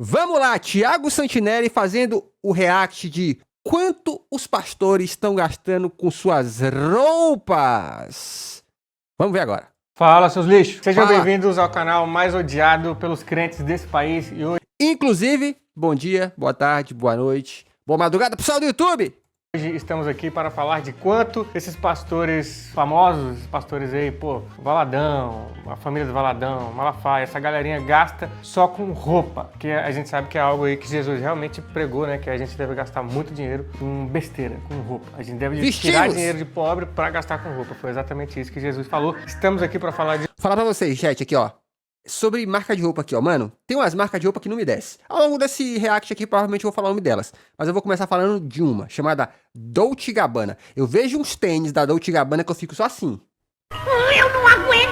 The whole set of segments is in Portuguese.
Vamos lá, Thiago Santinelli fazendo o react de quanto os pastores estão gastando com suas roupas. Vamos ver agora. Fala, seus lixos! Sejam Fala. bem-vindos ao canal mais odiado pelos crentes desse país. E Inclusive, bom dia, boa tarde, boa noite, boa madrugada, pessoal do YouTube! hoje estamos aqui para falar de quanto esses pastores famosos, esses pastores aí, pô, Valadão, a família do Valadão, Malafaia, essa galerinha gasta só com roupa. Que a gente sabe que é algo aí que Jesus realmente pregou, né? Que a gente deve gastar muito dinheiro com besteira, com roupa. A gente deve tirar dinheiro de pobre para gastar com roupa. Foi exatamente isso que Jesus falou. Estamos aqui para falar de... Falar pra vocês, chat, aqui, ó. Sobre marca de roupa aqui, ó, mano. Tem umas marcas de roupa que não me desce. Ao longo desse react aqui, provavelmente eu vou falar o nome delas. Mas eu vou começar falando de uma, chamada Dolce & Gabbana. Eu vejo uns tênis da Dolce & Gabbana que eu fico só assim. Eu não aguento!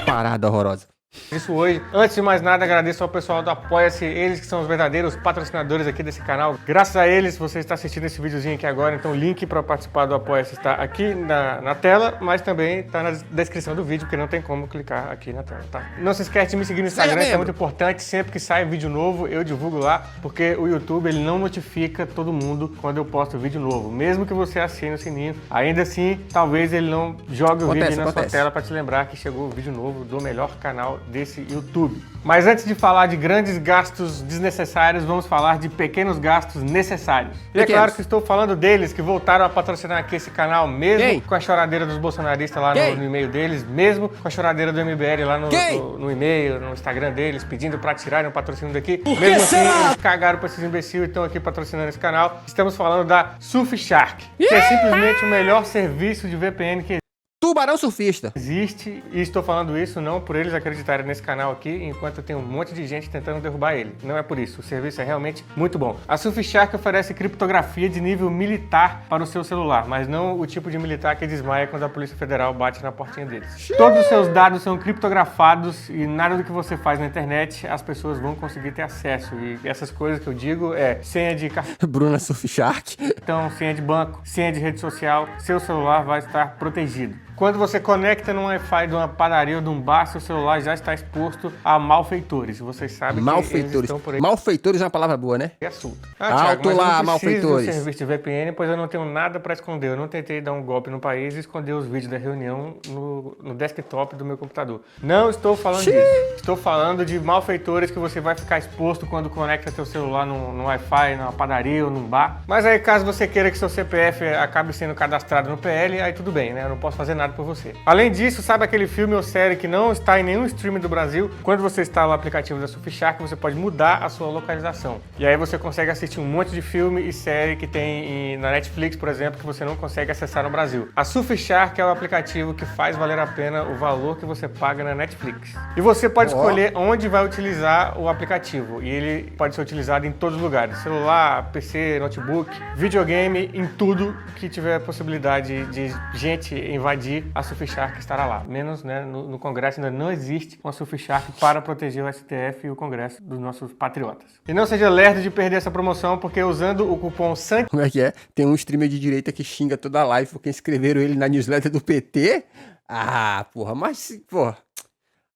Parada horrorosa. Isso hoje. Antes de mais nada, agradeço ao pessoal do Apoia-se, eles que são os verdadeiros patrocinadores aqui desse canal. Graças a eles, você está assistindo esse videozinho aqui agora, então o link para participar do Apoia-se está aqui na tela, mas também está na descrição do vídeo, porque não tem como clicar aqui na tela, tá? Não se esquece de me seguir no Instagram, que é muito importante, sempre que sai vídeo novo, eu divulgo lá, porque o YouTube, ele não notifica todo mundo quando eu posto vídeo novo. Mesmo que você assine o sininho, ainda assim, talvez ele não jogue o vídeo aí na sua tela para te lembrar que chegou o vídeo novo do melhor canal desse YouTube. Mas antes de falar de grandes gastos desnecessários, vamos falar de pequenos gastos necessários. E é claro que estou falando deles, que voltaram a patrocinar aqui esse canal, mesmo com a choradeira dos bolsonaristas lá no e-mail deles, mesmo com a choradeira do MBL lá no e-mail, no Instagram deles, pedindo para tirarem o patrocínio daqui. Mesmo assim, eles cagaram para esses imbecis e estão aqui patrocinando esse canal. Estamos falando da Surfshark, que é simplesmente o melhor serviço de VPN que Tubarão surfista. existe, e estou falando isso não por eles acreditarem nesse canal aqui, enquanto tem um monte de gente tentando derrubar ele. Não é por isso, o serviço é realmente muito bom. A Surfshark oferece criptografia de nível militar para o seu celular, mas não o tipo de militar que desmaia quando a Polícia Federal bate na portinha deles. Todos os seus dados são criptografados e nada do que você faz na internet as pessoas vão conseguir ter acesso. E essas coisas que eu digo é senha de Bruna Surfshark. cartão, senha de banco, senha de rede social, seu celular vai estar protegido. Quando você conecta no Wi-Fi de uma padaria ou de um bar, seu celular já está exposto a malfeitores. Vocês sabem que eles estão por aí. Malfeitores é uma palavra boa, né? É assunto. Alto lá, malfeitores. Eu não preciso do serviço de VPN, pois eu não tenho nada para esconder. Eu não tentei dar um golpe no país e esconder os vídeos da reunião no desktop do meu computador. Não estou falando disso. Estou falando de malfeitores que você vai ficar exposto quando conecta seu celular no Wi-Fi, numa padaria ou num bar. Mas aí, caso você queira que seu CPF acabe sendo cadastrado no PL, aí tudo bem, né? Eu não posso fazer nada por você. Além disso, sabe aquele filme ou série que não está em nenhum streaming do Brasil? Quando você instala o aplicativo da Surfshark, você pode mudar a sua localização. E aí você consegue assistir um monte de filme e série que tem na Netflix, por exemplo, que você não consegue acessar no Brasil. A Surfshark é o aplicativo que faz valer a pena o valor que você paga na Netflix. E você pode escolher onde vai utilizar o aplicativo. E ele pode ser utilizado em todos os lugares. Celular, PC, notebook, videogame, em tudo que tiver possibilidade de gente invadir, a Surfshark estará lá. Menos, né, no Congresso ainda não existe uma Surfshark para proteger o STF e o Congresso dos nossos patriotas. E não seja lerdo de perder essa promoção, porque usando o cupom SANT... Como é que é? Tem um streamer de direita que xinga toda a live porque inscreveram ele na newsletter do PT? Ah, porra, mas, porra...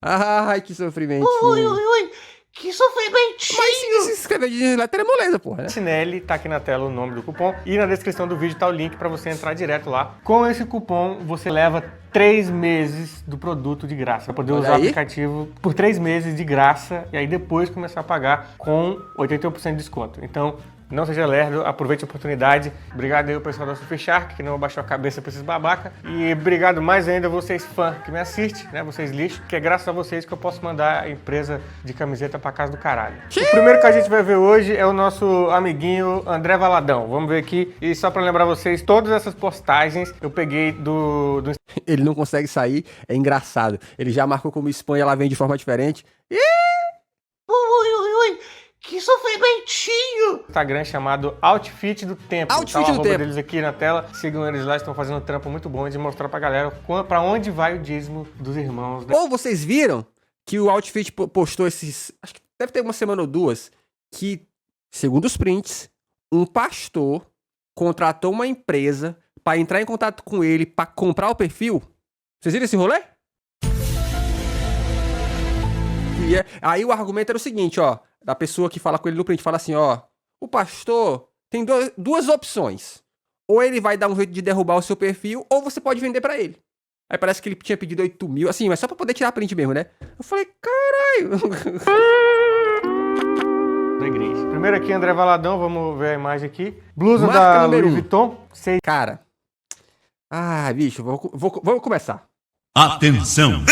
Ai, que sofrimento. Ui, que sofrimentinho! Mas se inscrever de newsletter é moleza, porra, né? Santinelli, tá aqui na tela o nome do cupom e na descrição do vídeo tá o link para você entrar direto lá. Com esse cupom você leva 3 meses do produto de graça, para poder usar o aplicativo por 3 meses de graça e aí depois começar a pagar com 81% de desconto. Então, não seja lerdo, aproveite a oportunidade. Obrigado aí ao pessoal da Surfshark, que não abaixou a cabeça pra esses babaca. E obrigado mais ainda a vocês fãs que me assistem, né? Vocês lixo, que é graças a vocês que eu posso mandar a empresa de camiseta pra casa do caralho. O primeiro que a gente vai ver hoje é o nosso amiguinho André Valadão. Vamos ver aqui. E só pra lembrar vocês, todas essas postagens eu peguei do... Ele não consegue sair, é engraçado. Ele já marcou como spam e ela vem de forma diferente. Ui, que sofrimentinho! Instagram chamado Outfit do Tempo. Outfit tá o do Tempo. deles aqui na tela. Sigam eles lá, estão fazendo um trampo muito bom de mostrar pra galera pra onde vai o dízimo dos irmãos. Ou vocês viram que o Outfit postou esses... Acho que deve ter uma semana ou duas, que, segundo os prints, um pastor contratou uma empresa pra entrar em contato com ele pra comprar o perfil. Vocês viram esse rolê? Aí o argumento era o seguinte, ó. Da pessoa que fala com ele no print, fala assim, ó. O pastor tem duas opções. Ou ele vai dar um jeito de derrubar o seu perfil, ou você pode vender pra ele. Aí parece que ele tinha pedido 8 mil, assim, mas só pra poder tirar print mesmo, né? Eu falei, caralho. Da igreja. Primeiro aqui, André Valadão, vamos ver a imagem aqui. Blusa Marca da número Louis 1. Vuitton. Cara. Ah, bicho, vamos começar. Atenção!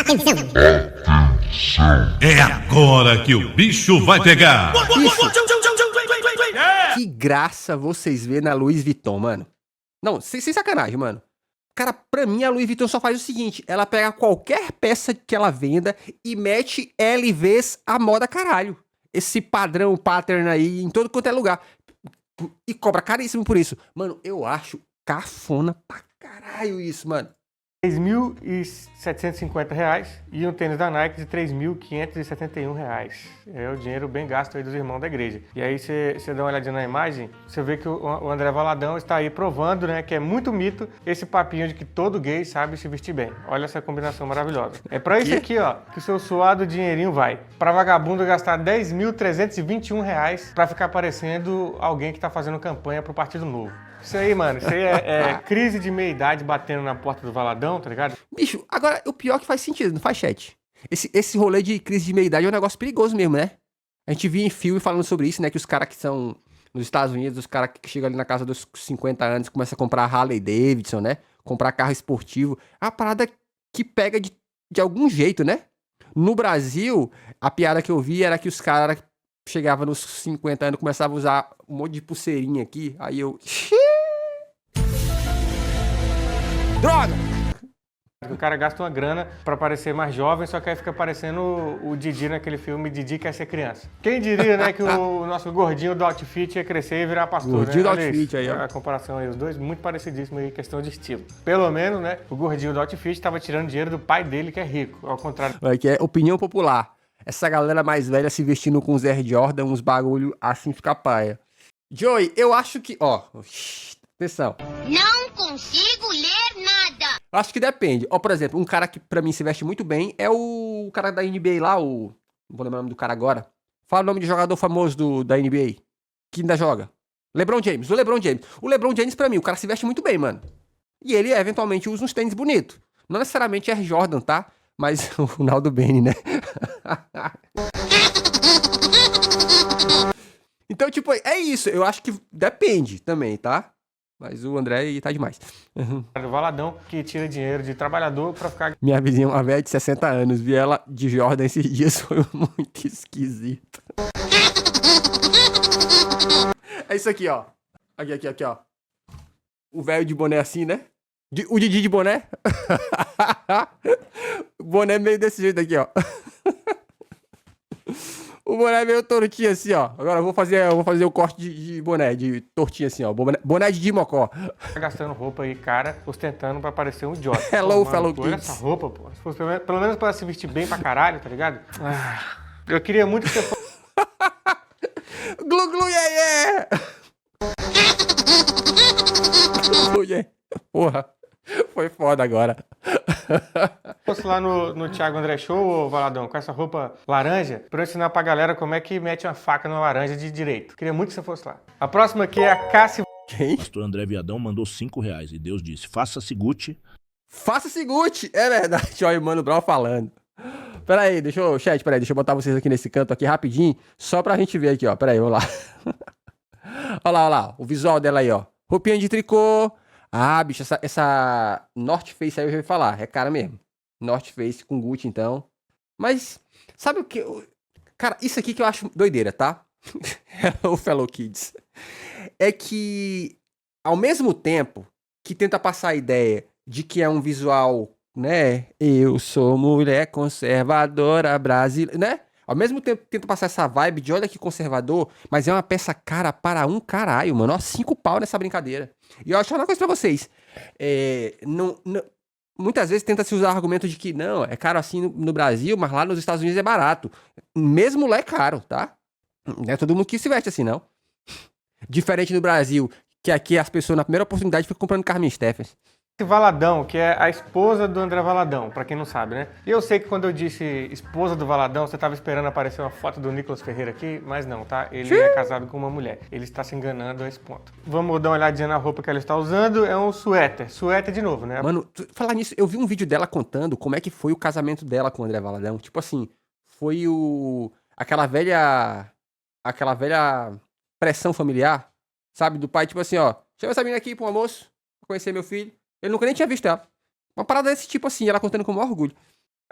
É agora que o bicho vai pegar! Bicho, que graça vocês vê na Louis Vuitton, mano. Não, sem sacanagem, mano. Cara, pra mim a Louis Vuitton só faz o seguinte, ela pega qualquer peça que ela venda e mete LVs à moda caralho. Esse padrão, pattern aí, em todo quanto é lugar. E cobra caríssimo por isso. Mano, eu acho cafona pra caralho isso, mano. R$3.750 e um tênis da Nike de R$3.571. É o dinheiro bem gasto aí dos irmãos da igreja. E aí você dá uma olhadinha na imagem, você vê que o André Valadão está aí provando, né, que é muito mito esse papinho de que todo gay sabe se vestir bem. Olha essa combinação maravilhosa. É pra isso aqui, ó, que o seu suado dinheirinho vai. Pra vagabundo gastar R$10.321 pra ficar parecendo alguém que tá fazendo campanha pro Partido Novo. Isso aí, mano, isso aí é crise de meia-idade batendo na porta do Valadão, tá ligado? Bicho, agora, o pior é que faz sentido, não faz, chat? Esse rolê de crise de meia-idade é um negócio perigoso mesmo, né? A gente via em filme falando sobre isso, né? Que os caras que são nos Estados Unidos, os caras que chegam ali na casa dos 50 anos, começam a comprar Harley Davidson, né? Comprar carro esportivo. É uma parada que pega de algum jeito, né? No Brasil, a piada que eu vi era que os caras chegavam nos 50 anos, começavam a usar um monte de pulseirinha aqui. Aí eu... Droga! O cara gasta uma grana pra parecer mais jovem, só que aí fica parecendo o Didi naquele filme Didi Quer Ser Criança. Quem diria, né, que o nosso gordinho do outfit ia crescer e virar pastor, Gordinho né? do outfit aí, ó. A comparação aí, os dois muito parecidíssimos aí, questão de estilo. Pelo menos, né, o gordinho do outfit tava tirando dinheiro do pai dele, que é rico, ao contrário. Que é opinião popular. Essa galera mais velha se vestindo com os Air Jordan, uns bagulho assim fica paia. Joey, eu acho que... Ó, atenção. Não consigo ler nada. Acho que depende. Ó, por exemplo, um cara que pra mim se veste muito bem é o cara da NBA lá, o... Não vou lembrar o nome do cara agora. Fala o nome de jogador famoso da NBA. Que ainda joga. LeBron James. O LeBron James. O LeBron James, pra mim, o cara se veste muito bem, mano. E ele, eventualmente, usa uns tênis bonitos. Não necessariamente Air Jordan, tá? Mas o Ronaldo Bene, né? Então, tipo, é isso. Eu acho que depende também, tá? Mas o André aí tá demais. O Valadão que tira dinheiro de trabalhador pra ficar... Minha vizinha, uma velha de 60 anos, vi ela de Jordan esses dias, foi muito esquisito. É isso aqui, ó. Aqui, ó. O velho de boné assim, né? O Didi de boné. O boné meio desse jeito aqui, ó. O boné é meio tortinho assim, ó. Agora eu vou fazer o corte de boné, de tortinho assim, ó. Boné de Dimocó. gastando roupa aí, cara, ostentando pra parecer um idiota. Hello, Pô, fellow pô, olha kids. essa roupa, pô. Se fosse pelo menos pra se vestir bem pra caralho, tá ligado? Eu queria muito que você fosse... Glu, glu, yeah, yeah! Glu, yeah. Porra, foi foda agora. fosse lá no Thiago André Show, ô Valadão, com essa roupa laranja, pra eu ensinar pra galera como é que mete uma faca numa laranja de direito. Queria muito que você fosse lá. A próxima aqui é a Cassi... Quem? O pastor André Viadão mandou R$5 e Deus disse, faça-se Gucci. Faça-se Gucci! É verdade, olha o Mano Brown falando. Pera aí, deixa eu botar vocês aqui nesse canto aqui rapidinho, só pra gente ver aqui, ó. Pera aí, vamos lá. Olha lá, o visual dela aí, ó. Roupinha de tricô. Ah, bicho, essa North Face aí eu já ouvi falar, é cara mesmo. North Face com Gucci, então. Mas, sabe o que? Cara, isso aqui que eu acho doideira, tá? Hello, fellow kids. É que, ao mesmo tempo que tenta passar a ideia de que é um visual, né? Eu sou mulher conservadora brasileira, né? Ao mesmo tempo que tenta passar essa vibe de olha que conservador, mas é uma peça cara para um caralho, mano. Ó, 5 pau nessa brincadeira. E eu acho uma coisa pra vocês. Muitas vezes tenta se usar o argumento de que não, é caro assim no Brasil, mas lá nos Estados Unidos é barato. Mesmo lá é caro, tá? Não é todo mundo que se veste assim, não. Diferente no Brasil, que aqui as pessoas na primeira oportunidade ficam comprando Carmen Stephens. Valadão, que é a esposa do André Valadão, pra quem não sabe, né? E eu sei que quando eu disse esposa do Valadão, você tava esperando aparecer uma foto do Nicolas Ferreira aqui, mas não, tá? Ele é casado com uma mulher. Ele está se enganando a esse ponto. Vamos dar uma olhadinha na roupa que ela está usando. É um suéter. Suéter de novo, né? Mano, falar nisso, eu vi um vídeo dela contando como é que foi o casamento dela com o André Valadão. Tipo assim, foi aquela velha pressão familiar, sabe? Do pai, tipo assim, ó, chama essa menina aqui pro almoço, pra conhecer meu filho. Ele nunca nem tinha visto ela. Uma parada desse tipo assim, ela contando com o maior orgulho.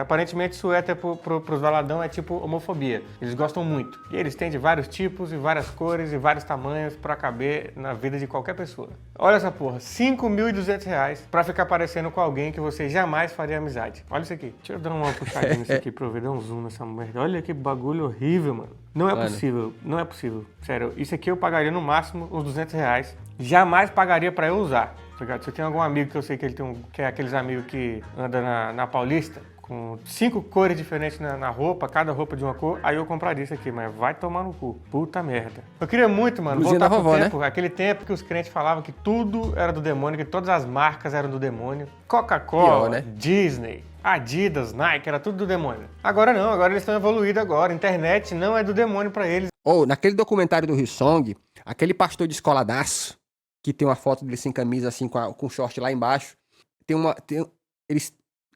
Aparentemente, suéter pros Valadão é tipo homofobia. Eles gostam muito. E eles têm de vários tipos, e várias cores, e vários tamanhos pra caber na vida de qualquer pessoa. Olha essa porra, R$5.200 pra ficar parecendo com alguém que você jamais faria amizade. Olha isso aqui. Deixa eu dar uma puxadinha nisso aqui pra eu ver, dar um zoom nessa merda. Olha que bagulho horrível, mano. Não é possível, não é possível. Sério, isso aqui eu pagaria no máximo uns R$200. Jamais pagaria pra eu usar. Se eu tenho algum amigo que eu sei que ele tem que é aqueles amigos que anda na Paulista, com 5 cores diferentes na roupa, cada roupa de uma cor, aí eu compraria isso aqui, mas vai tomar no cu. Puta merda. Eu queria muito, mano, Blusinha voltar da vovó, pro tempo, né? aquele tempo que os crentes falavam que tudo era do demônio, que todas as marcas eram do demônio. Coca-Cola, Pior, né? Disney, Adidas, Nike, era tudo do demônio. Agora não, agora eles estão evoluídos agora. Internet não é do demônio pra eles. Ou, naquele documentário do Hillsong, aquele pastor de escoladaço, que tem uma foto dele sem camisa, assim, com short lá embaixo,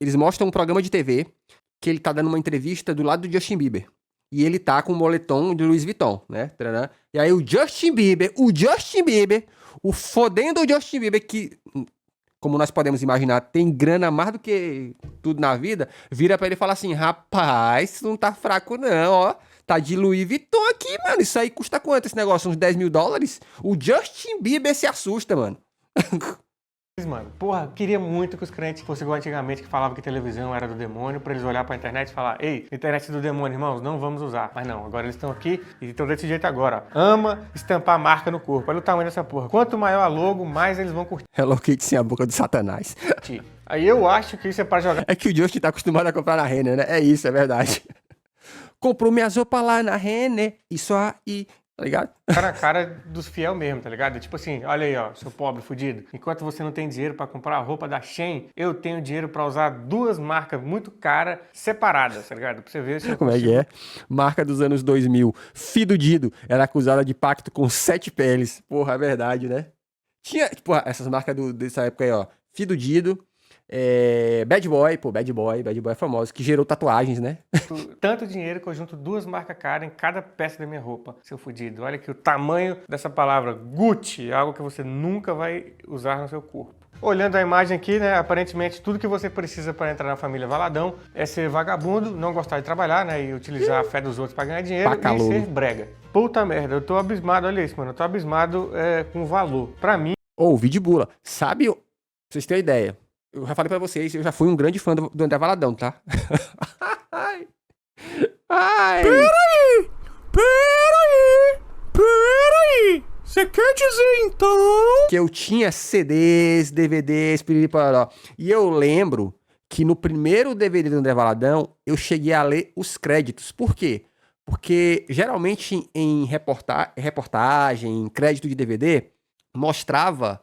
eles mostram um programa de TV que ele tá dando uma entrevista do lado do Justin Bieber. E ele tá com o moletom de Louis Vuitton, né? Taranã. E aí o Justin Bieber, o fodendo Justin Bieber, que, como nós podemos imaginar, tem grana mais do que tudo na vida, vira pra ele e fala assim, rapaz, não tá fraco não, ó. Tá de Louis Vuitton aqui, mano. Isso aí custa quanto esse negócio? Uns $10.000? O Justin Bieber se assusta, mano. Mano, porra, queria muito que os crentes fossem igual antigamente, que falavam que televisão era do demônio, pra eles olhar pra internet e falar, ei, internet é do demônio, irmãos, não vamos usar. Mas não, agora eles estão aqui e estão desse jeito agora, ó. Ama estampar marca no corpo. Olha o tamanho dessa porra. Quanto maior a logo, mais eles vão curtir. Hello Kitty sem a boca do Satanás. Aí eu acho que isso é pra jogar. É que o Justin tá acostumado a comprar na Renner, né? É isso, é verdade. Comprou minhas roupas lá na Renner, isso aí, tá ligado? Na cara dos fiel mesmo, tá ligado? Tipo assim, olha aí, ó, seu pobre fudido. Enquanto você não tem dinheiro pra comprar a roupa da Shein, eu tenho dinheiro pra usar 2 marcas muito caras separadas, tá ligado? Pra você ver se eu Como é que é? Marca dos anos 2000. Fido Dido era acusada de pacto com 7 peles. Porra, é verdade, né? Tinha, porra, essas marcas dessa época aí, ó. Fido Dido. Bad Boy é famoso, que gerou tatuagens, né? Tanto dinheiro que eu junto 2 marcas caras em cada peça da minha roupa, seu fudido. Olha aqui o tamanho dessa palavra Gucci, algo que você nunca vai usar no seu corpo. Olhando a imagem aqui, né, aparentemente tudo que você precisa para entrar na família Valadão é ser vagabundo, não gostar de trabalhar, né, e utilizar a fé dos outros para ganhar dinheiro e ser brega. Puta merda, eu tô abismado, olha isso, mano, eu tô abismado com o valor. Pra mim... Ô, Vidibula, sabe, pra vocês terem ideia, eu já falei pra vocês, eu já fui um grande fã do André Valadão, tá? Ai. Peraí. Você quer dizer, então... Que eu tinha CDs, DVDs, piririparó. E eu lembro que no primeiro DVD do André Valadão, eu cheguei a ler os créditos. Por quê? Porque geralmente em reportagem, em crédito de DVD, mostrava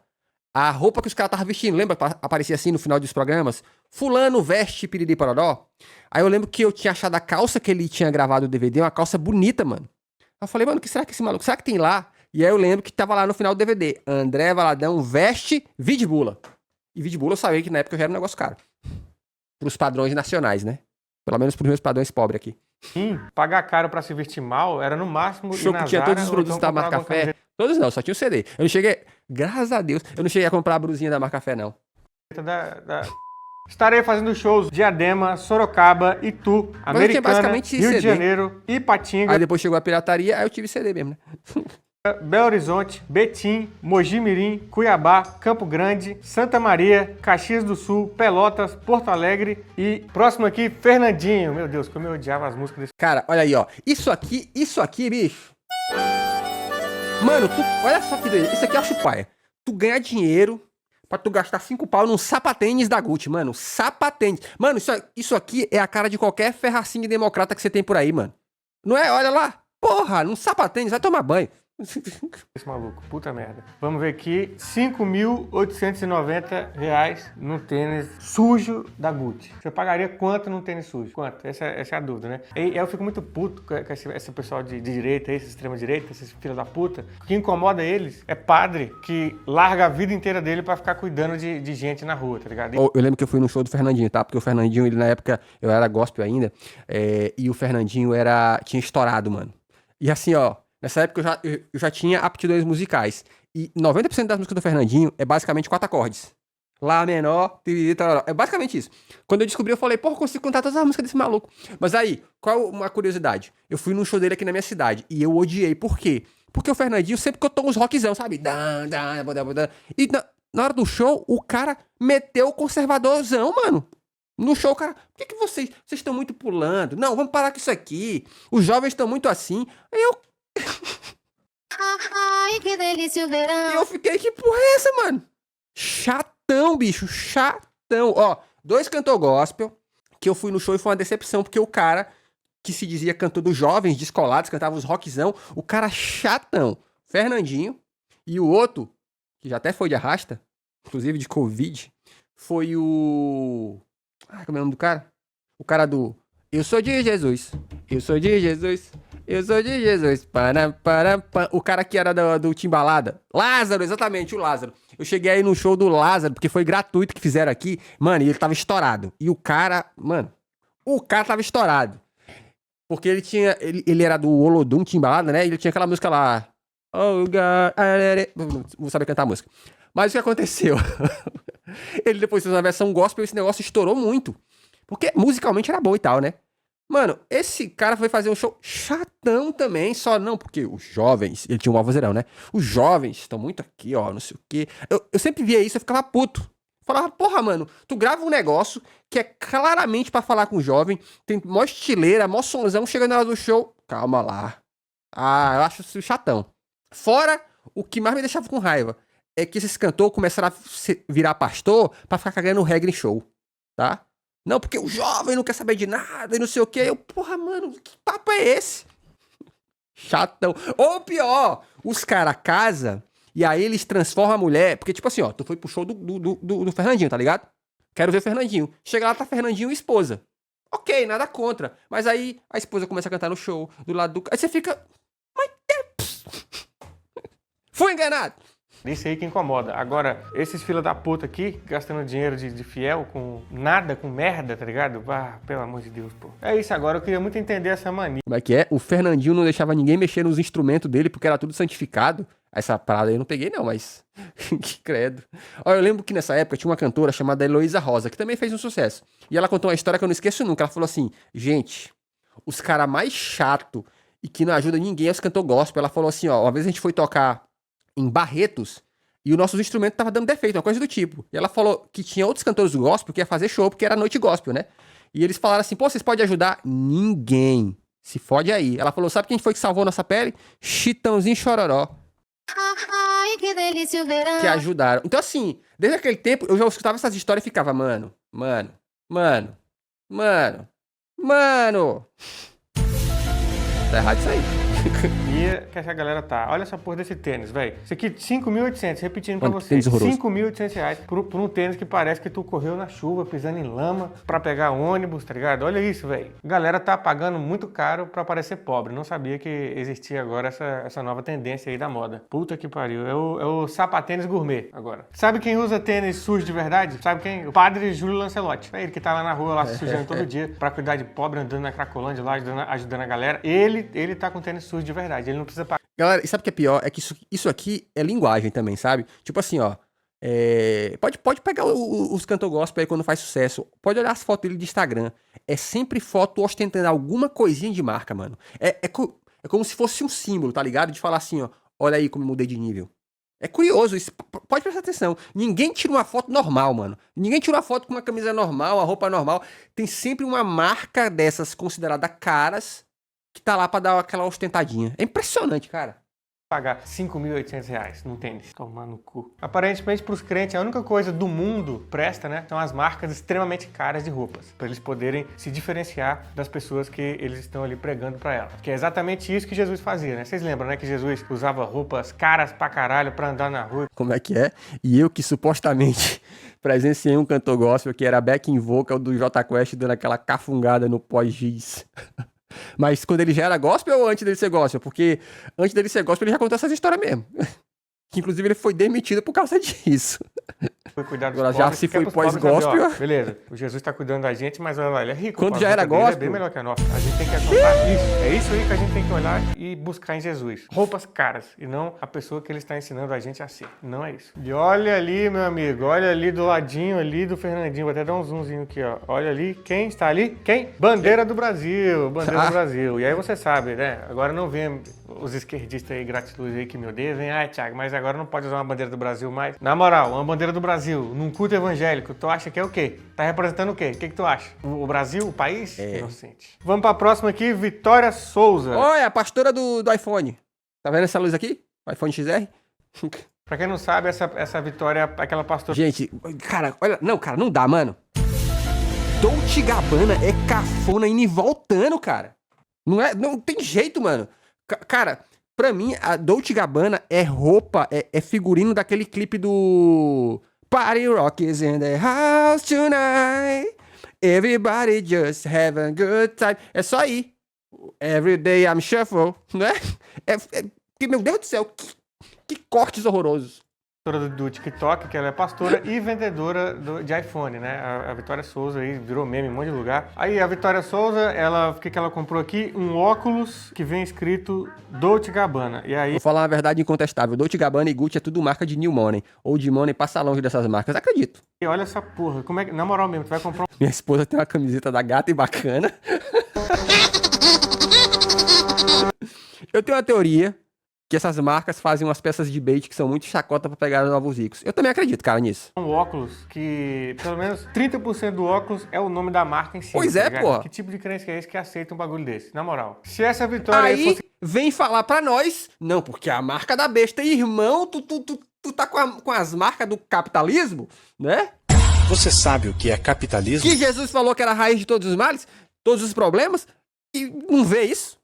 a roupa que os caras estavam vestindo. Lembra que aparecia assim no final dos programas? Fulano veste piriri pororó. Aí eu lembro que eu tinha achado a calça que ele tinha gravado no DVD, uma calça bonita, mano. Eu falei, mano, o que será que esse maluco, será que tem lá? E aí eu lembro que tava lá no final do DVD, André Valadão veste Vidibula. E Vidibula eu sabia que na época já era um negócio caro. Pros padrões nacionais, né? Pelo menos pros meus padrões pobres aqui. Pagar caro pra se vestir mal era no máximo... Show que tinha todos os produtos da Marca Fé. Todos não, só tinha o CD. Eu não cheguei... Graças a Deus, eu não cheguei a comprar a brusinha da Marca Fé, não. Estarei fazendo shows Diadema, Sorocaba, Itu, Americana, Rio de Janeiro, Ipatinga. Aí depois chegou a pirataria, aí eu tive CD mesmo, né? Belo Horizonte, Betim, Mogi Mirim, Cuiabá, Campo Grande, Santa Maria, Caxias do Sul, Pelotas, Porto Alegre e próximo aqui, Fernandinho. Meu Deus, como eu odiava as músicas desse... Cara, olha aí, ó. Isso aqui, bicho. Mano, olha só que doido. Isso aqui é a chupaia. Tu ganha dinheiro pra tu gastar 5 pau num sapatênis da Gucci, mano. Sapatênis. Mano, isso aqui é a cara de qualquer ferracinho democrata que você tem por aí, mano. Não é? Olha lá. Porra, num sapatênis, vai tomar banho. Esse maluco, puta merda. Vamos ver aqui, R$5.890 no tênis sujo da Gucci. Você pagaria quanto num tênis sujo? Quanto? Essa é a dúvida, né? E eu fico muito puto com esse pessoal de direita, esse extrema direita, esses filhos da puta. O que incomoda eles é padre que larga a vida inteira dele pra ficar cuidando de gente na rua, tá ligado? Eu lembro que eu fui no show do Fernandinho, tá? Porque o Fernandinho, ele na época, eu era gospel ainda, e o Fernandinho tinha estourado, mano. E assim, ó, nessa época eu já tinha aptidões musicais. E 90% das músicas do Fernandinho é basicamente 4 acordes. Lá menor, é basicamente isso. Quando eu descobri, eu falei, porra, eu consigo cantar todas as músicas desse maluco. Mas aí, qual uma curiosidade? Eu fui num show dele aqui na minha cidade e eu odiei. Por quê? Porque o Fernandinho sempre cantou uns rockzão, sabe? E na hora do show, o cara meteu o conservadorzão, mano. No show, cara, por que vocês estão muito pulando? Não, vamos parar com isso aqui. Os jovens estão muito assim. Aí Ai, que delícia o verão. eu fiquei, que porra é essa, mano? Chatão, bicho, chatão. Ó, 2 cantor gospel, que eu fui no show e foi uma decepção, porque o cara que se dizia cantor dos jovens, descolados, cantava os rockzão, o cara chatão, Fernandinho, e o outro, que já até foi de arrasta, inclusive de Covid, foi o... como é o nome do cara? O cara do... Eu sou de Jesus, eu sou de Jesus, eu sou de Jesus. O cara que era do Timbalada. Lázaro, exatamente, o Lázaro. Eu cheguei aí no show do Lázaro, porque foi gratuito que fizeram aqui. Mano, e ele tava estourado. E o cara tava estourado. Porque ele era do Olodum Timbalada, né? Ele tinha aquela música lá. Oh, God. Vou saber cantar a música. Mas o que aconteceu? Ele depois fez uma versão gospel e esse negócio estourou muito. Porque musicalmente era bom e tal, né? Mano, esse cara foi fazer um show chatão também, só não, porque os jovens, ele tinha um vozeirão, né? Os jovens estão muito aqui, ó, não sei o quê. Eu sempre via isso, eu ficava puto. Falava, porra, mano, tu grava um negócio que é claramente pra falar com o jovem, tem mó estileira, mó sonzão, chega na hora do show, calma lá. Ah, eu acho isso chatão. Fora, o que mais me deixava com raiva é que esses cantores começaram a virar pastor pra ficar cagando regra em show, tá? Não, porque o jovem não quer saber de nada e não sei o quê. Eu, porra, mano, que papo é esse? Chatão. Ou pior, os caras casam e aí eles transformam a mulher. Porque, tipo assim, ó, tu foi pro show do Fernandinho, tá ligado? Quero ver o Fernandinho. Chega lá, tá Fernandinho e esposa. Ok, nada contra. Mas aí a esposa começa a cantar no show, do lado do... Aí você fica... Mas... Fui enganado. Isso aí que incomoda. Agora, esses filha da puta aqui, gastando dinheiro de fiel com nada, com merda, tá ligado? Ah, pelo amor de Deus, pô. É isso, agora eu queria muito entender essa mania. Como é que é? O Fernandinho não deixava ninguém mexer nos instrumentos dele porque era tudo santificado. Essa parada aí eu não peguei não, mas... que credo. Ó, eu lembro que nessa época tinha uma cantora chamada Heloísa Rosa, que também fez um sucesso. E ela contou uma história que eu não esqueço nunca. Ela falou assim, gente, os caras mais chato e que não ajuda ninguém é os cantor gospel. Ela falou assim, ó, uma vez a gente foi tocar em Barretos, e o nosso instrumento tava dando defeito, uma coisa do tipo. E ela falou que tinha outros cantores do gospel que ia fazer show, porque era noite gospel, né? E eles falaram assim, pô, vocês podem ajudar? Ninguém. Se fode aí. Ela falou, sabe quem foi que salvou nossa pele? Chitãozinho Chororó. Ai, que delícia o verão. Que ajudaram. Então assim, desde aquele tempo, eu já escutava essas histórias e ficava, mano. Tá errado isso aí. E que essa galera tá. Olha essa porra desse tênis, velho. Isso aqui, 5.800, repetindo pra Mano, você. tênis horroroso. 5.800 reais por um tênis que parece que tu correu na chuva, pisando em lama, pra pegar ônibus, tá ligado? Olha isso, velho. Galera tá pagando muito caro pra parecer pobre. Não sabia que existia agora essa nova tendência aí da moda. Puta que pariu. É o sapatênis gourmet agora. Sabe quem usa tênis sujo de verdade? Sabe quem? O padre Júlio Lancelotti. É ele que tá lá na rua, lá se sujando todo dia, pra cuidar de pobre, andando na Cracolândia lá, ajudando a galera. Ele tá com tênis sujo de verdade. Ele não precisa pagar. Galera, e sabe o que é pior? É que isso aqui é linguagem também, sabe? Tipo assim, ó. Pode pegar os cantor gospel aí quando faz sucesso. Pode olhar as fotos dele de Instagram. É sempre foto ostentando alguma coisinha de marca, mano. É como se fosse um símbolo, tá ligado? De falar assim, ó. Olha aí como eu mudei de nível. É curioso isso. Pode prestar atenção. Ninguém tira uma foto normal, mano. Ninguém tira uma foto com uma camisa normal, uma roupa normal. Tem sempre uma marca dessas consideradas caras que tá lá pra dar aquela ostentadinha. É impressionante, cara. pagar R$5.800 num tênis. Tomar no cu. Aparentemente, pros crentes, a única coisa do mundo presta, né? São as marcas extremamente caras de roupas. Para eles poderem se diferenciar das pessoas que eles estão ali pregando para elas. Que é exatamente isso que Jesus fazia, né? Vocês lembram, né? Que Jesus usava roupas caras pra caralho pra andar na rua. Como é que é? E eu que supostamente presenciei um cantor gospel que era backing vocal do Jota Quest dando aquela cafungada no pós-giz. Mas quando ele já era gospel ou antes dele ser gospel? Porque antes dele ser gospel ele já contou essas histórias mesmo. Que inclusive ele foi demitido por causa disso. Foi cuidar dos Agora já pobres, se que é foi pros pobres pós-gospel. saber, ó, beleza, o Jesus tá cuidando da gente, mas olha lá, ele é rico. Quando pô, já a era roupa dele gospel. É bem melhor que a nossa. A gente tem que apontar isso. É isso aí que a gente tem que olhar e buscar em Jesus. Roupas caras e não a pessoa que ele está ensinando a gente a ser. Não é isso. E olha ali, meu amigo, olha ali do ladinho ali do Fernandinho. Vou até dar um zoomzinho aqui, ó. Olha ali, quem está ali? Quem? Bandeira do Brasil, bandeira do Brasil. E aí você sabe, né? Agora não vem os esquerdistas aí, gratiluz aí que me odeiam, vem, Thiago, mas agora não pode usar uma bandeira do Brasil mais. Na moral, uma bandeira do Brasil, num culto evangélico, tu acha que é o quê? Tá representando o quê? O que tu acha? O Brasil, o país? Inocente. Vamos pra próxima aqui, Vitória Souza. Olha, a pastora do iPhone. Tá vendo essa luz aqui? O iPhone XR? Pra quem não sabe, essa Vitória é aquela pastora... Gente, cara, olha... Não, cara, não dá, mano. Dolce Gabbana é cafona indo e voltando, cara. Não tem jeito, mano. Cara, pra mim, a Dolce Gabbana é roupa, é figurino daquele clipe do... Party rock is in the house tonight. Everybody just have a good time. É só aí. Every day I'm shuffle, não é? Meu Deus do céu, que cortes horrorosos. Do TikTok, que ela é pastora e vendedora de iPhone, né? A Vitória Souza aí virou meme em um monte de lugar. Aí a Vitória Souza, o que ela comprou aqui? Um óculos que vem escrito Dolce Gabbana. E aí... Vou falar uma verdade incontestável. Dolce Gabbana e Gucci é tudo marca de New Money. Ou de Money passa longe dessas marcas. Acredito. E olha essa porra. Como é que... Na moral mesmo, tu vai comprar Minha esposa tem uma camiseta da Gata e bacana. Eu tenho uma teoria que essas marcas fazem umas peças de bait que são muito chacota pra pegar novos ricos. Eu também acredito, cara, nisso. um óculos que, pelo menos 30% do óculos é o nome da marca em si. Pois é, ligado? porra. Que tipo de crente é esse que aceita um bagulho desse? Na moral. Se essa Vitória aí Aí fosse... vem falar pra nós, não, porque a marca da besta, irmão, tu tá com as marcas do capitalismo, né? Você sabe o que é capitalismo? Que Jesus falou que era a raiz de todos os males, todos os problemas, e não vê isso.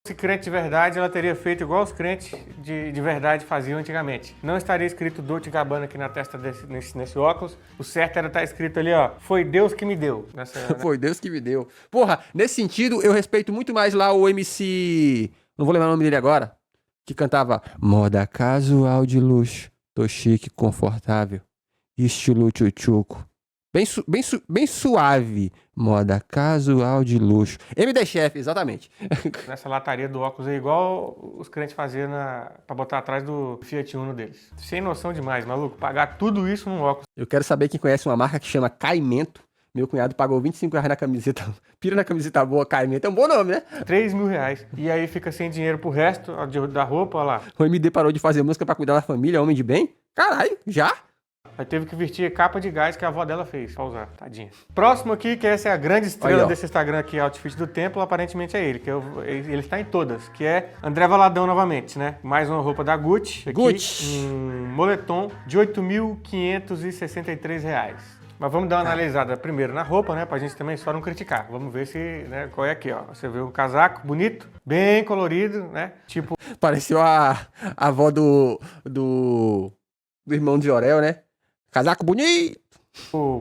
Se crente de verdade, ela teria feito igual os crentes de verdade faziam antigamente. Não estaria escrito Dolce Gabbana aqui na testa nesse óculos. O certo era estar escrito ali, ó, foi Deus que me deu. Foi Deus que me deu. Porra, nesse sentido, eu respeito muito mais lá o MC... Não vou lembrar o nome dele agora. Que cantava moda casual de luxo, tô chique, confortável, estilo tchutchuco. Bem suave. Moda casual de luxo. MD Chef, exatamente. Nessa lataria do óculos é igual os crentes faziam pra botar atrás do Fiat Uno deles. Sem noção demais, maluco. Pagar tudo isso num óculos. Eu quero saber quem conhece uma marca que chama Caimento. Meu cunhado pagou R$25 na camiseta. Pira na camiseta boa, Caimento. É um bom nome, né? R$3.000. E aí fica sem dinheiro pro resto da roupa, olha lá. O MD parou de fazer música pra cuidar da família, homem de bem? Caralho, já? Aí teve que vestir capa de gás que a avó dela fez pra usar, tadinha. Próximo aqui, que essa é a grande estrela desse Instagram aqui, Outfit do Templo, aparentemente é ele, ele está em todas, que é André Valadão novamente, né? Mais uma roupa da Gucci. Aqui, Gucci. Um moletom de R$8.563. Mas vamos dar uma analisada primeiro na roupa, né? Pra gente também só não criticar. Vamos ver se, né, qual é aqui, ó. Você vê um casaco bonito, bem colorido, né? Tipo... Pareceu a avó do irmão de Jorel, né? Casaco bonito.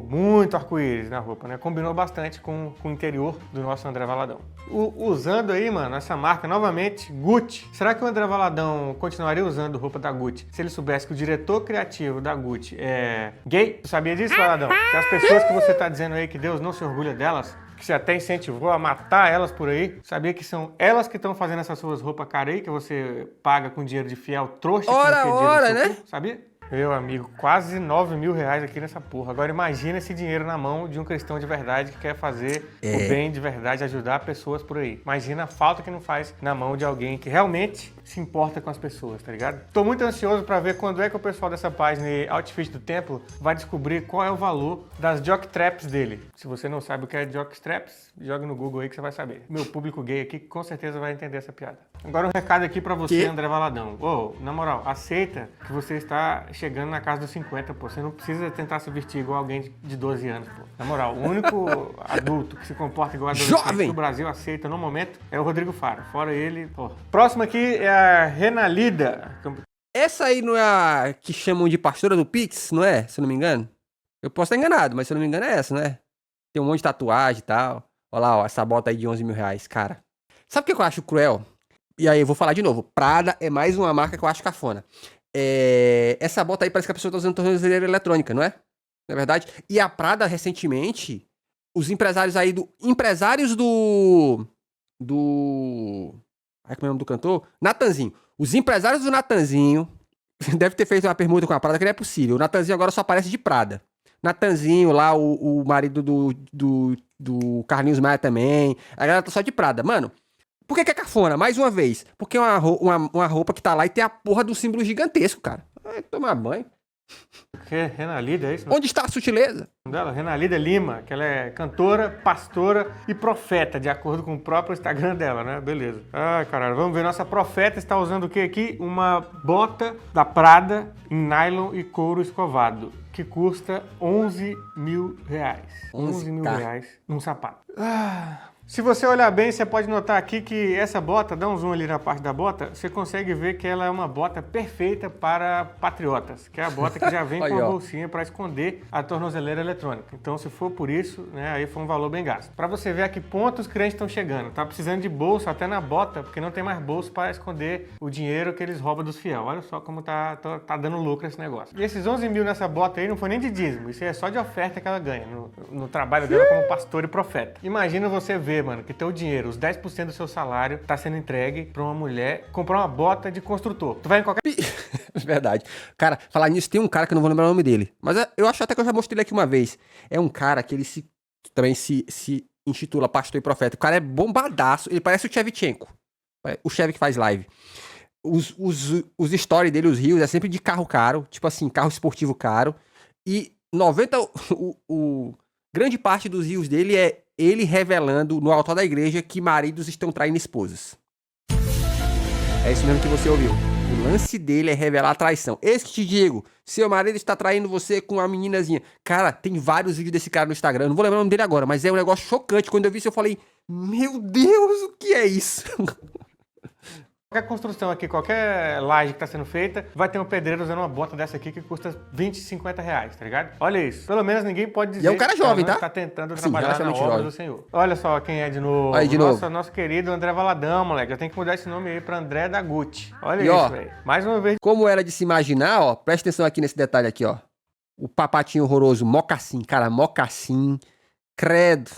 Muito arco-íris na roupa, né? Combinou bastante com o interior do nosso André Valadão. Usando aí, mano, essa marca novamente, Gucci. Será que o André Valadão continuaria usando roupa da Gucci se ele soubesse que o diretor criativo da Gucci é gay? Tu sabia disso, Valadão? Que as pessoas que você tá dizendo aí que Deus não se orgulha delas, que você até incentivou a matar elas por aí, sabia que são elas que estão fazendo essas suas roupas caras aí, que você paga com dinheiro de fiel trouxa? Ora, que não quer dinheiro do seu né? cu? Sabia? Meu amigo, quase 9 mil reais aqui nessa porra. Agora imagina esse dinheiro na mão de um cristão de verdade que quer fazer o bem de verdade, ajudar pessoas por aí. Imagina a falta que não faz na mão de alguém que realmente se importa com as pessoas, tá ligado? Tô muito ansioso pra ver quando é que o pessoal dessa página Outfit do Templo vai descobrir qual é o valor das jockstraps dele. Se você não sabe o que é jockstraps, jogue no Google aí que você vai saber. Meu público gay aqui com certeza vai entender essa piada. Agora um recado aqui pra você, André Valadão. Ô, na moral, aceita que você está chegando na casa dos 50, pô. Você não precisa tentar se vestir igual alguém de 12 anos, pô. Na moral, o único adulto que se comporta igual adolescente que o Brasil aceita no momento é o Rodrigo Faro. Fora ele, pô. Próximo aqui é a Renalida. Essa aí não é a que chamam de pastora do Pix, não é? Se eu não me engano. Eu posso estar enganado, mas se eu não me engano é essa, não é? Tem um monte de tatuagem e tal. Olha lá, ó, essa bota aí de 11 mil reais, cara. Sabe o que eu acho cruel? E aí eu vou falar de novo. Prada é mais uma marca que eu acho cafona. Essa bota aí parece que a pessoa tá usando tornozeleira eletrônica, não é? Não é verdade? E a Prada, recentemente, os empresários aí do... Empresários do... Ai, como é o nome do cantor? Natanzinho. Os empresários do Natanzinho deve ter feito uma permuta com a Prada que não é possível. O Natanzinho agora só aparece de Prada. Natanzinho lá, o marido do Carlinhos Maia também. A galera tá só de Prada. Mano, por que é cafona? Mais uma vez. Porque é uma roupa que tá lá e tem a porra de um símbolo gigantesco, cara. Ai, tomar banho. Que Renalida, é isso? Onde está a sutileza? Dela, Renalida Lima, que ela é cantora, pastora e profeta, de acordo com o próprio Instagram dela, né? Beleza. Ai, caralho, vamos ver. Nossa profeta está usando o que aqui? Uma bota da Prada em nylon e couro escovado, que custa 11 mil reais. 11 mil reais num sapato. Se você olhar bem, você pode notar aqui que essa bota, dá um zoom ali na parte da bota, você consegue ver que ela é uma bota perfeita para patriotas, que é a bota que já vem com uma bolsinha para esconder a tornozeleira eletrônica. Então, se for por isso, né, aí foi um valor bem gasto. Para você ver a que ponto os crentes estão chegando. Tá precisando de bolsa até na bota, porque não tem mais bolso para esconder o dinheiro que eles roubam dos fiel. Olha só como tá dando lucro esse negócio. E esses 11 mil nessa bota aí não foi nem de dízimo, isso é só de oferta que ela ganha no trabalho dela como pastor e profeta. Imagina você ver, mano, que teu dinheiro, os 10% do seu salário, tá sendo entregue pra uma mulher comprar uma bota de construtor. Tu vai em qualquer... Verdade. Cara, falar nisso, tem um cara que eu não vou lembrar o nome dele. Mas eu acho até que eu já mostrei ele aqui uma vez. É um cara que ele também se intitula pastor e profeta. O cara é bombadaço. Ele parece o Shevchenko. O Chev que faz live. Os stories dele, os rios, é sempre de carro caro. Tipo assim, carro esportivo caro. E grande parte dos rios dele é ele revelando no altar da igreja que maridos estão traindo esposas. É isso mesmo que você ouviu. O lance dele é revelar a traição. Esse que te digo, seu marido está traindo você com uma meninazinha. Cara, tem vários vídeos desse cara no Instagram. Eu não vou lembrar o nome dele agora, mas é um negócio chocante. Quando eu vi isso, eu falei, meu Deus, o que é isso? Qualquer construção aqui, qualquer laje que está sendo feita, vai ter um pedreiro usando uma bota dessa aqui que custa 20, 50 reais, tá ligado? Olha isso. Pelo menos ninguém pode dizer e é um cara jovem, que tá? Tá tentando trabalhar na obra do Senhor. Olha só quem é de novo. Aí, Nosso querido André Valadão, moleque. Já tem que mudar esse nome aí pra André da Gucci. Olha isso, velho. Mais uma vez. Como era de se imaginar, ó, presta atenção aqui nesse detalhe aqui, ó. O papatinho horroroso, mocassim, cara, mocassim, credo.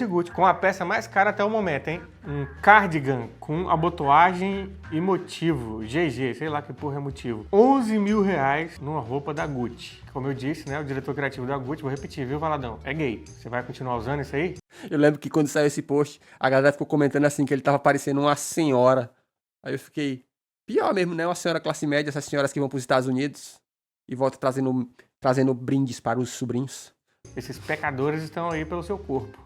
Gucci, com a peça mais cara até o momento, hein? Um cardigan com abotoagem e motivo, GG, sei lá que porra é motivo. 11 mil reais numa roupa da Gucci. Como eu disse, né, o diretor criativo da Gucci, vou repetir, viu, Valadão? É gay. Você vai continuar usando isso aí? Eu lembro que quando saiu esse post, a galera ficou comentando assim, que ele tava parecendo uma senhora. Aí eu fiquei, pior mesmo, né? Uma senhora classe média, essas senhoras que vão pros Estados Unidos e voltam trazendo brindes para os sobrinhos. Esses pecadores estão aí pelo seu corpo.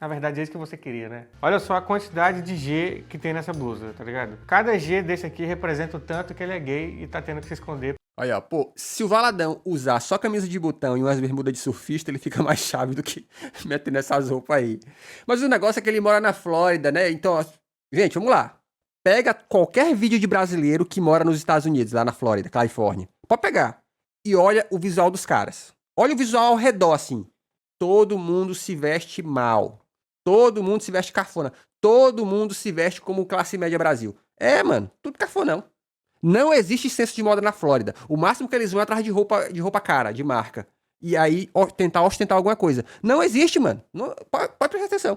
Na verdade, é isso que você queria, né? Olha só a quantidade de G que tem nessa blusa, tá ligado? Cada G desse aqui representa o tanto que ele é gay e tá tendo que se esconder. Olha, pô, se o Valadão usar só camisa de botão e umas bermudas de surfista, ele fica mais chave do que metendo essas roupas aí. Mas o negócio é que ele mora na Flórida, né? Então, ó, gente, vamos lá. Pega qualquer vídeo de brasileiro que mora nos Estados Unidos, lá na Flórida, Califórnia. Pode pegar. E olha o visual dos caras. Olha o visual ao redor, assim. Todo mundo se veste mal. Todo mundo se veste cafona. Todo mundo se veste como classe média Brasil. É, mano, tudo cafonão. Não existe senso de moda na Flórida. O máximo que eles vão é atrás de roupa cara, de marca. E aí tentar ostentar alguma coisa. Não existe, mano. Não, pode prestar atenção.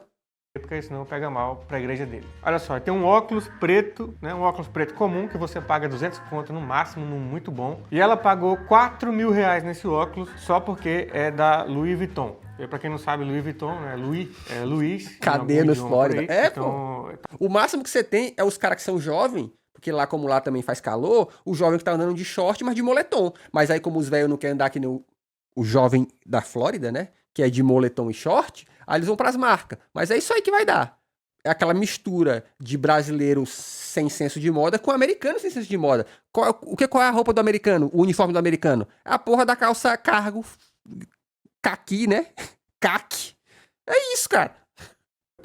porque senão pega mal pra igreja dele. Olha só, tem um óculos preto, né? Um óculos preto comum que você paga 200 conto no máximo, num muito bom. E ela pagou 4 mil reais nesse óculos só porque é da Louis Vuitton. E pra quem não sabe, Louis Vuitton, né? Luiz. Cadê no Flórida? Aí, É, então, pô. O máximo que você tem é os caras que são jovens, porque lá, como lá também faz calor, o jovem que tá andando de short, mas de moletom. Mas aí, como os velhos não querem andar que nem o jovem da Flórida, né? Que é de moletom e short, aí eles vão pras marcas. Mas é isso aí que vai dar. É aquela mistura de brasileiro sem senso de moda com americano sem senso de moda. Qual é a roupa do americano? O uniforme do americano? É a porra da calça cargo, caqui, né? Caque. É isso, cara.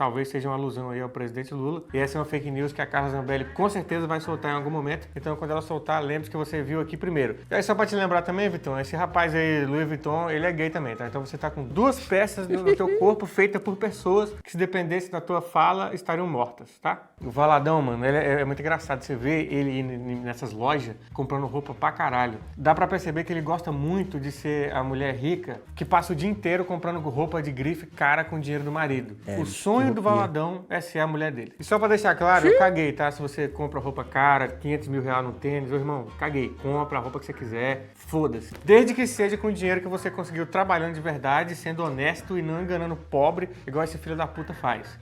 talvez seja uma alusão aí ao presidente Lula. E essa é uma fake news que a Carla Zambelli com certeza vai soltar em algum momento. Então, quando ela soltar, lembre-se que você viu aqui primeiro. E aí, só pra te lembrar também, Vitão, esse rapaz aí, Louis Vuitton, ele é gay também, tá? Então você tá com 2 peças no teu corpo feitas por pessoas que, se dependesse da tua fala, estariam mortas, tá? O Valadão, mano, ele é muito engraçado. Você vê ele nessas lojas comprando roupa pra caralho. Dá pra perceber que ele gosta muito de ser a mulher rica que passa o dia inteiro comprando roupa de grife cara com o dinheiro do marido. O sonho do Valadão é ser a mulher dele. E só pra deixar claro, eu caguei, tá? Se você compra roupa cara, 500 mil reais no tênis, meu irmão, caguei. Compra a roupa que você quiser, foda-se. Desde que seja com o dinheiro que você conseguiu trabalhando de verdade, sendo honesto e não enganando pobre, igual esse filho da puta faz.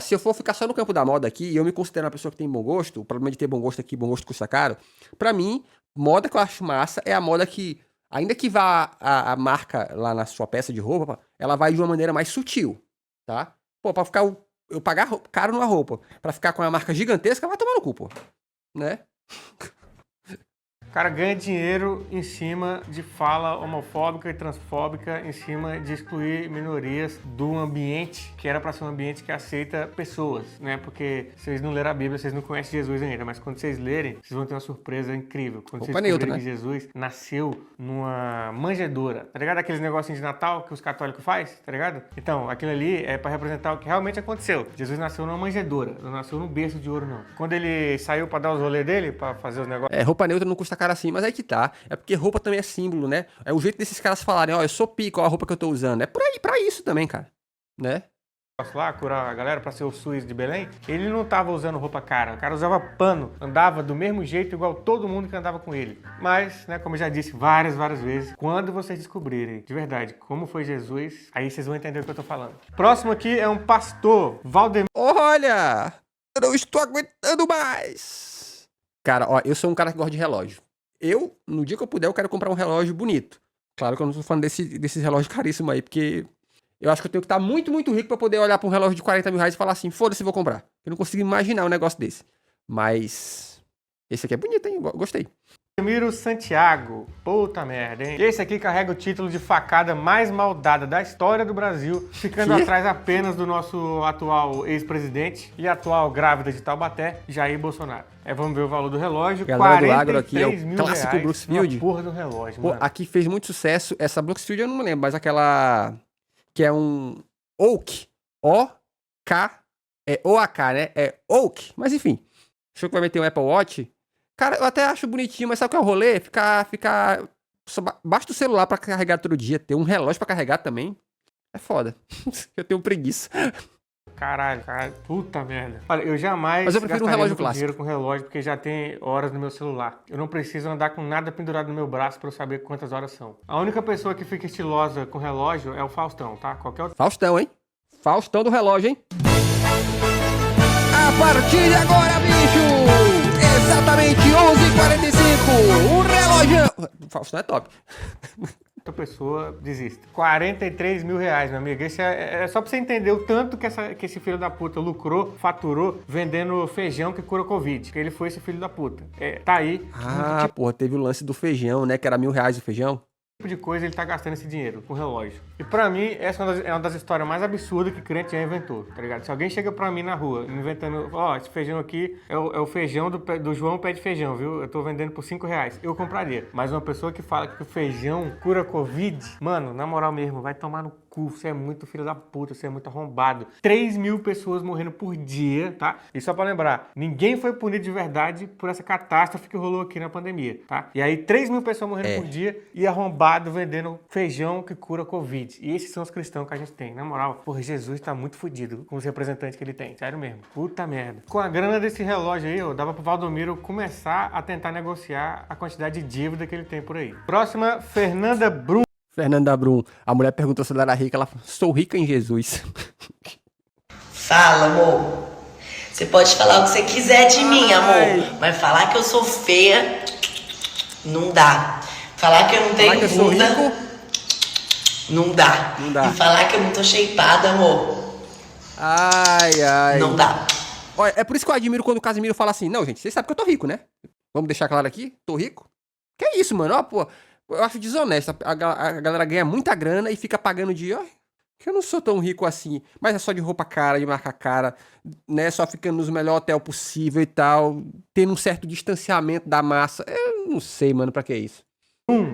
Se eu for ficar só no campo da moda aqui, e eu me considero uma pessoa que tem bom gosto, o problema de ter bom gosto aqui, bom gosto custa caro, pra mim, moda que eu acho massa é a moda que, ainda que vá a marca lá na sua peça de roupa, ela vai de uma maneira mais sutil, tá? Pô, pra ficar eu pagar caro numa roupa, pra ficar com uma marca gigantesca, vai tomar no cu, pô. Né? O cara ganha dinheiro em cima de fala homofóbica e transfóbica, em cima de excluir minorias do ambiente que era para ser um ambiente que aceita pessoas, né? Porque vocês não leram a Bíblia, vocês não conhecem Jesus ainda, mas quando vocês lerem, vocês vão ter uma surpresa incrível. Quando vocês descobrirem que Jesus nasceu numa manjedoura, tá ligado? Aqueles negocinhos de Natal que os católicos fazem, tá ligado? Então, aquilo ali é para representar o que realmente aconteceu. Jesus nasceu numa manjedoura, não nasceu num berço de ouro, não. Quando ele saiu para dar os rolês dele, para fazer os negócios... Roupa neutra não custa caro assim, mas aí que tá. É porque roupa também é símbolo, né? É o jeito desses caras falarem, eu sou pico, ó, a roupa que eu tô usando. É por aí, pra isso também, cara. Né? Lá, curar a galera pra ser o SUS de Belém, ele não tava usando roupa cara, o cara usava pano, andava do mesmo jeito igual todo mundo que andava com ele. Mas, né, como eu já disse várias vezes, quando vocês descobrirem de verdade como foi Jesus, aí vocês vão entender o que eu tô falando. Próximo aqui é um pastor, Valdemar. Olha, eu não estou aguentando mais. Cara, ó, eu sou um cara que gosta de relógio. No dia que eu puder, eu quero comprar um relógio bonito. Claro que eu não tô falando desses relógios caríssimos aí, porque eu acho que eu tenho que estar muito, muito rico pra poder olhar pra um relógio de 40 mil reais e falar assim, foda-se, vou comprar. Eu não consigo imaginar um negócio desse. Mas esse aqui é bonito, hein? Gostei. Ramiro Santiago, puta merda, hein? Esse aqui carrega o título de facada mais maldada da história do Brasil, ficando atrás apenas do nosso atual ex-presidente e atual grávida de Taubaté, Jair Bolsonaro. Vamos ver o valor do relógio. Galera do agro aqui é o clássico Brooksfield. Porra do relógio, mano. Aqui fez muito sucesso. Essa Brooksfield eu não me lembro, mas aquela que é um Oak. O-K. É O-A-K, né? É Oak. Mas enfim. Achou que vai meter um Apple Watch? Cara, eu até acho bonitinho, mas sabe o que é o rolê? Ficar baixo do celular pra carregar todo dia. Ter um relógio pra carregar também. É foda. Eu tenho preguiça. Caralho, puta merda. Olha, eu jamais mas eu prefiro um relógio clássico. Dinheiro com relógio, porque já tem horas no meu celular. Eu não preciso andar com nada pendurado no meu braço pra eu saber quantas horas são. A única pessoa que fica estilosa com relógio é o Faustão, tá? Qualquer outro... Faustão, hein? Faustão do relógio, hein? A partir de agora, bicho! Exatamente 11h45! O relógio... Faustão é top. Outra pessoa desiste. 43 mil reais, meu amigo. Esse é só pra você entender o tanto que esse filho da puta lucrou, faturou, vendendo feijão que cura Covid. Que ele foi esse filho da puta. Tá aí. Porra, teve o lance do feijão, né? Que era R$1.000 o feijão. Tipo de coisa ele tá gastando esse dinheiro com relógio. E pra mim, essa é uma das histórias mais absurdas que crente já inventou, tá ligado? Se alguém chega pra mim na rua, inventando, esse feijão aqui é o feijão do João Pé de Feijão, viu? Eu tô vendendo por R$5, eu compraria. Mas uma pessoa que fala que o feijão cura Covid, mano, na moral mesmo, vai tomar no cu, você é muito filho da puta, você é muito arrombado. 3 mil pessoas morrendo por dia, tá? E só pra lembrar, ninguém foi punido de verdade por essa catástrofe que rolou aqui na pandemia, tá? E aí 3 mil pessoas morrendo por dia e arrombado vendendo feijão que cura Covid. E esses são os cristãos que a gente tem. Na moral, porra, Jesus tá muito fodido com os representantes que ele tem. Sério mesmo. Puta merda. Com a grana desse relógio aí, ó, dava pro Valdomiro começar a tentar negociar a quantidade de dívida que ele tem por aí. Próxima, Fernanda Brum. Fernanda Brum. A mulher perguntou se ela era rica. Ela falou, sou rica em Jesus. Fala, amor. Você pode falar o que você quiser de mim, amor. Mas falar que eu sou feia, não dá. Falar que eu não tenho Falar que eu sou bunda, rico? Não dá. Não dá. E falar que eu não tô shapeada, amor, Ai, ai. não dá. Olha, é por isso que eu admiro quando o Casimiro fala assim, não, gente, vocês sabem que eu tô rico, né? Vamos deixar claro aqui? Tô rico? Que é isso, mano? Ó, pô, eu acho desonesto. A galera ganha muita grana e fica pagando de, ó, que eu não sou tão rico assim. Mas é só de roupa cara, de marca cara, né? Só ficando nos melhores hotéis possível e tal. Tendo um certo distanciamento da massa. Eu não sei, mano, pra que isso.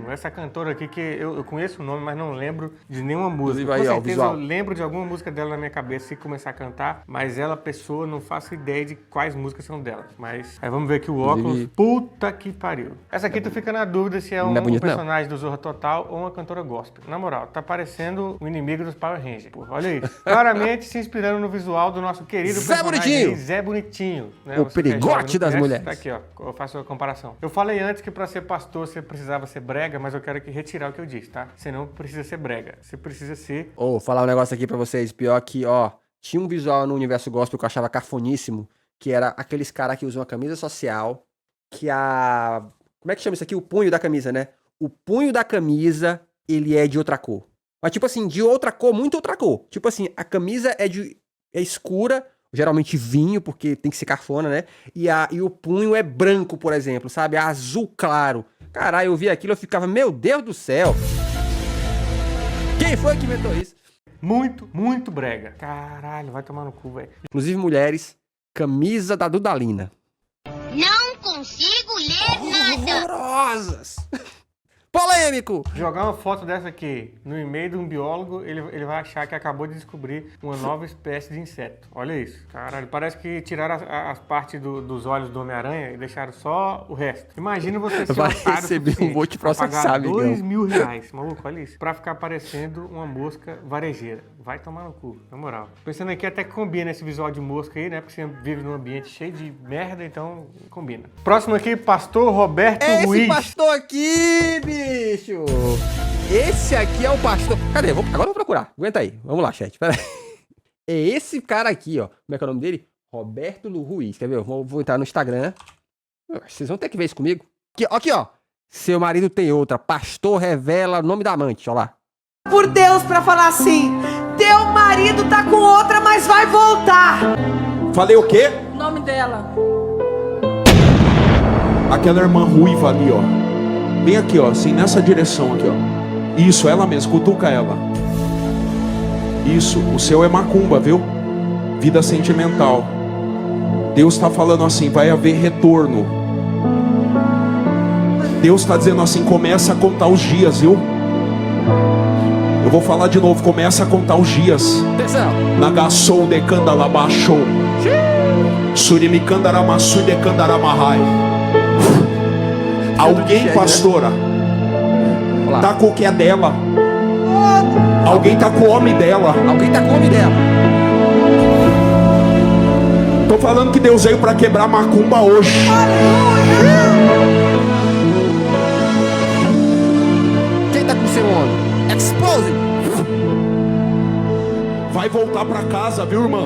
Essa cantora aqui que eu conheço o nome, mas não lembro de nenhuma música. Inclusive aí, Com ó, o certeza visual. eu lembro de alguma música dela na minha cabeça se começar a cantar, mas ela, pessoa, não faço ideia de quais músicas são dela. Mas aí vamos ver aqui o óculos. Inclusive- Puta que pariu. Essa aqui tu fica na dúvida se é um Não é bonito, não. personagem do Zorra Total ou uma cantora gospel. Na moral, tá parecendo o inimigo dos Power Rangers. Porra, olha isso. Claramente se inspirando no visual do nosso querido Zé personagem Bonitinho. aí, Zé Bonitinho. Né? O Você que é perigote jovem, não das conhece, mulheres. Tá aqui, ó. Eu faço a comparação. Eu falei antes que pra ser pastor você precisava ser brega, mas eu quero aqui retirar o que eu disse, tá? Você não precisa ser brega. Você precisa ser... Ô, falar um negócio aqui pra vocês. Pior que, ó, tinha um visual no universo gospel que eu achava cafoníssimo, que era aqueles caras que usam a camisa social, que a... Como é que chama isso aqui? O punho da camisa, né? O punho da camisa, ele é de outra cor. Mas, tipo assim, de outra cor, muito outra cor. Tipo assim, a camisa é escura, geralmente vinho, porque tem que ser cafona, né? E o punho é branco, por exemplo, sabe? Azul claro. Caralho, eu vi aquilo, eu ficava, meu Deus do céu. Quem foi que inventou isso? Muito, muito brega. Caralho, vai tomar no cu, velho. Inclusive, mulheres, camisa da Dudalina. Não consigo ler nada. Horrorosas. Polêmico. Jogar uma foto dessa aqui no e-mail de um biólogo, ele vai achar que acabou de descobrir uma nova espécie de inseto. Olha isso. Caralho, parece que tiraram as partes dos olhos do Homem-Aranha e deixaram só o resto. Imagina você ser Vai otário receber um suficiente vou te pra processar, pagar amigão. R$2.000, maluco, olha isso. Pra ficar parecendo uma mosca varejeira. Vai tomar no cu, na moral. Pensando aqui até que combina esse visual de mosca aí, né? Porque você vive num ambiente cheio de merda, então combina. Próximo aqui, Pastor Roberto Ruiz. Esse pastor aqui, bicho. Esse aqui é o pastor. Cadê? Agora eu vou procurar. Aguenta aí. Vamos lá, chat. Pera aí. É esse cara aqui, ó. Como é que é o nome dele? Roberto Ruiz. Quer ver? Eu vou entrar no Instagram. Vocês vão ter que ver isso comigo. Aqui, ó. Seu marido tem outra. Pastor revela o nome da amante. Ó lá. Por Deus, pra falar assim, teu marido tá com outra, mas vai voltar. Falei o quê? O nome dela. Aquela irmã ruiva ali, ó. Bem aqui, ó, assim, nessa direção aqui, ó. Isso, ela mesma, cutuca ela. Isso, o seu é macumba, viu? Vida sentimental. Deus tá falando assim, vai haver retorno. Deus tá dizendo assim, começa a contar os dias, viu? Eu vou falar de novo, começa a contar os dias. Atenção. Nagassou de candalabachou. Surimicandaramassu de candaramahai. Alguém, pastora, tá com o que é dela. Alguém tá com o homem dela. Alguém tá com o homem dela. Tô falando que Deus veio pra quebrar macumba hoje. Quem tá com o seu homem? Explode. Vai voltar pra casa, viu, irmã?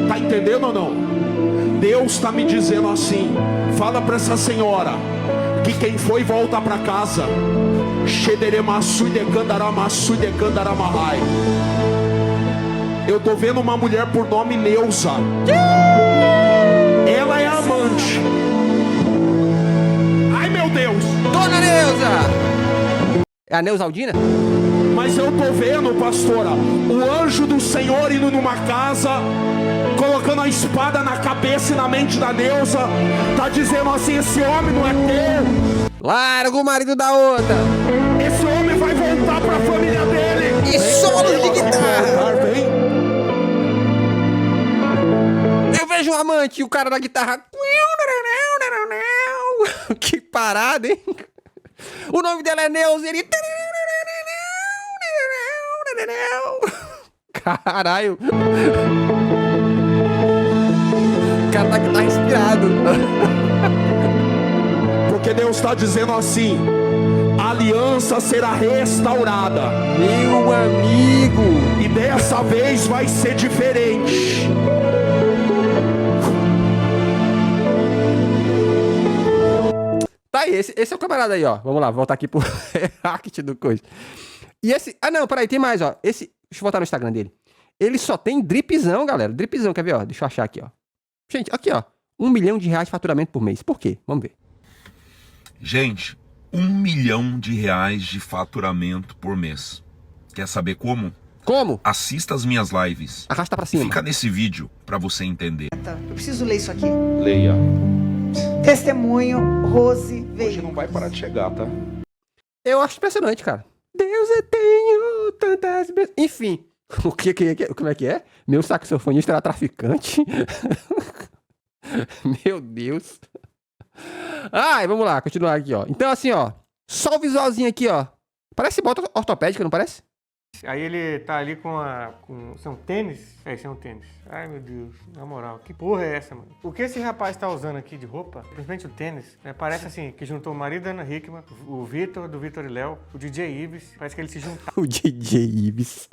Tá entendendo ou não? Deus tá me dizendo assim, fala pra essa senhora que quem foi volta pra casa. Eu tô vendo uma mulher por nome Neuza. Ela é amante. Ai, meu Deus. Dona Neuza. É a Neuza Aldina? Mas eu tô vendo, pastora, o anjo do Senhor indo numa casa, colocando a espada na cabeça e na mente da Neuza. Tá dizendo assim, esse homem não é teu. Larga o marido da outra. Esse homem vai voltar pra família dele. vejo um amante e o cara da guitarra. Que parada, hein? O nome dela é Neuza, ele. Caralho. O cara tá inspirado. Porque Deus está dizendo assim: a aliança será restaurada. Meu amigo. E dessa vez vai ser diferente. Tá aí, esse é o camarada aí, ó. Vamos lá, voltar aqui pro react do coisa. E esse... Ah, não, peraí, tem mais, ó. Deixa eu voltar no Instagram dele. Ele só tem dripzão, galera. Dripzão, quer ver, ó? Deixa eu achar aqui, ó. Gente, aqui, ó. R$1 milhão de faturamento por mês. Por quê? Vamos ver. Gente, R$1 milhão de faturamento por mês. Quer saber como? Como? Assista as minhas lives. Arrasta pra cima. Fica nesse vídeo pra você entender. Eu preciso ler isso aqui. Leia. Testemunho, Rose veio. Hoje não vai parar de chegar, tá? Eu acho impressionante, cara. Deus, eu tenho tantas... Enfim. Como é que é? Meu saxofonista era traficante. Meu Deus. Ai, vamos lá, continuar aqui, ó. Então, assim, ó. Só o visualzinho aqui, ó. Parece bota ortopédica, não parece? Aí ele tá ali com isso é um tênis? É, isso é um tênis. Ai, meu Deus, na moral, que porra é essa, mano? O que esse rapaz tá usando aqui de roupa, principalmente o tênis, né, parece assim, que juntou o marido da Ana Hickman, o Vitor, do Vitor e Léo, o DJ Ives, parece que eles se juntaram. O DJ Ives.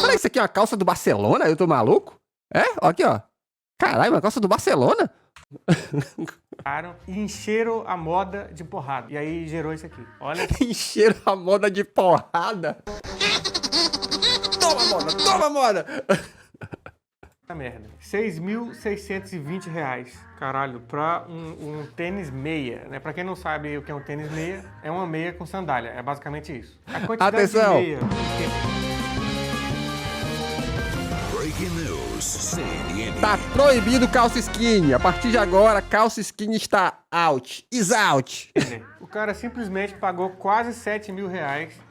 Olha, isso aqui é uma calça do Barcelona? Eu tô maluco? É? Ó aqui, ó. Caralho, uma calça do Barcelona? E encheram a moda de porrada. E aí gerou isso aqui. Olha. Encheram a moda de porrada. Toma, moda! Toma, moda! Puta merda. R$6.620. Caralho, pra um tênis meia, né? Pra quem não sabe o que é um tênis meia, é uma meia com sandália. É basicamente isso. A quantidade Atenção. de meia... Breaking News, CNN. Tá proibido calça skinny. A partir de agora, calça skinny está out. Is out. O cara simplesmente pagou quase R$7 mil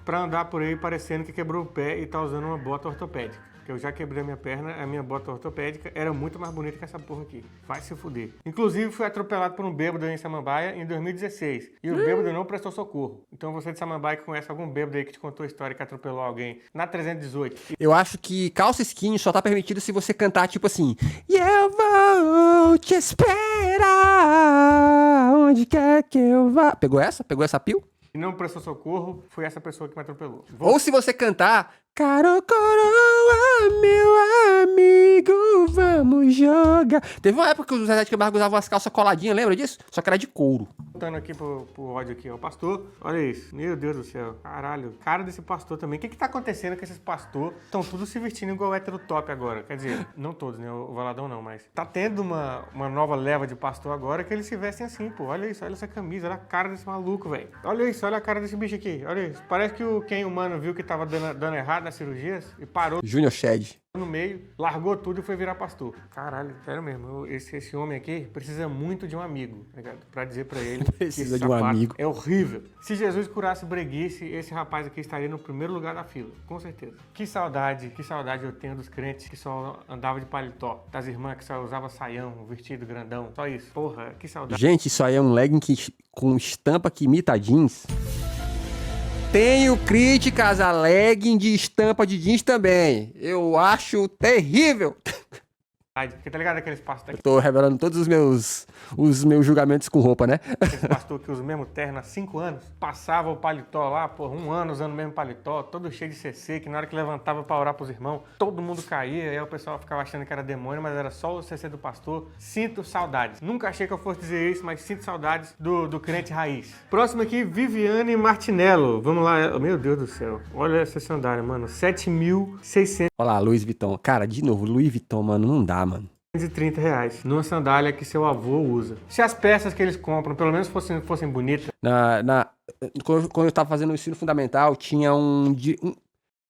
pra andar por aí parecendo que quebrou o pé e tá usando uma bota ortopédica. Porque eu já quebrei a minha perna, a minha bota ortopédica era muito mais bonita que essa porra aqui. Vai se fuder. Inclusive, fui atropelado por um bêbado em Samambaia em 2016. E o bêbado não prestou socorro. Então você de Samambaia que conhece algum bêbado aí que te contou a história que atropelou alguém na 318. Eu acho que calça skinny só tá permitido se você cantar tipo assim. E eu vou te esperar onde quer que eu vá. Pegou essa? Pegou essa pio? E não prestou socorro, foi essa pessoa que me atropelou. Ou se você cantar Caro coroa, meu amigo, vamos jogar. Teve uma época que os Zezé de Camargo usavam as calças coladinhas, lembra disso? Só que era de couro. Voltando aqui pro ódio aqui, ó, o pastor, olha isso, meu Deus do céu, caralho, cara desse pastor também, o que tá acontecendo com esses pastores? Estão tudo se vestindo igual hétero top agora, quer dizer, não todos, né, o Valadão não, mas tá tendo uma nova leva de pastor agora que eles se vestem assim, pô, olha isso, olha essa camisa, olha a cara desse maluco, velho, olha isso, olha a cara desse bicho aqui, olha isso, parece que o Ken humano viu que tava dando errado nas cirurgias e parou Junior Shed no meio, largou tudo e foi virar pastor. Caralho, sério mesmo, esse homem aqui precisa muito de um amigo, tá ligado? Pra dizer pra ele precisa que de um amigo. É horrível. Se Jesus curasse breguice, esse rapaz aqui estaria no primeiro lugar da fila, com certeza. Que saudade eu tenho dos crentes que só andava de paletó, das irmãs que só usava saião, vestido grandão, só isso. Porra, que saudade. Gente, isso aí é um legging com estampa que imita jeans. Tenho críticas a legging de estampa de jeans também. Eu acho terrível. Porque tá ligado aqueles pastores... Eu tô revelando todos os meus julgamentos com roupa, né? Aqueles pastores que usam o mesmo terno há 5 anos. Passava o paletó lá, por 1 ano usando o mesmo paletó, todo cheio de CC, que na hora que levantava pra orar pros irmãos, todo mundo caía, aí o pessoal ficava achando que era demônio, mas era só o CC do pastor. Sinto saudades. Nunca achei que eu fosse dizer isso, mas sinto saudades do crente raiz. Próximo aqui, Viviane Martinello. Vamos lá. Meu Deus do céu. Olha essa sandália, mano. 7.600. Olha lá, Louis Vuitton. Cara, de novo, Louis Vuitton, mano, não dá, mano. R$130 numa sandália que seu avô usa. Se as peças que eles compram pelo menos fossem bonitas. Quando eu tava fazendo o ensino fundamental, tinha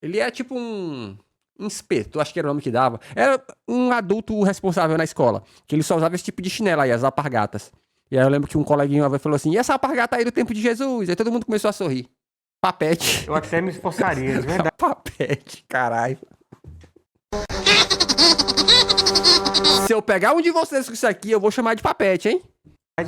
ele é tipo um inspetor, acho que era o nome que dava. Era um adulto responsável na escola, que ele só usava esse tipo de chinela aí, as alpargatas. E aí eu lembro que um coleguinha uma vez falou assim, e essa alpargata aí do tempo de Jesus? Aí todo mundo começou a sorrir. Papete. Eu até me esforçaria, de verdade. Papete, caralho. Se eu pegar um de vocês com isso aqui, eu vou chamar de papete, hein?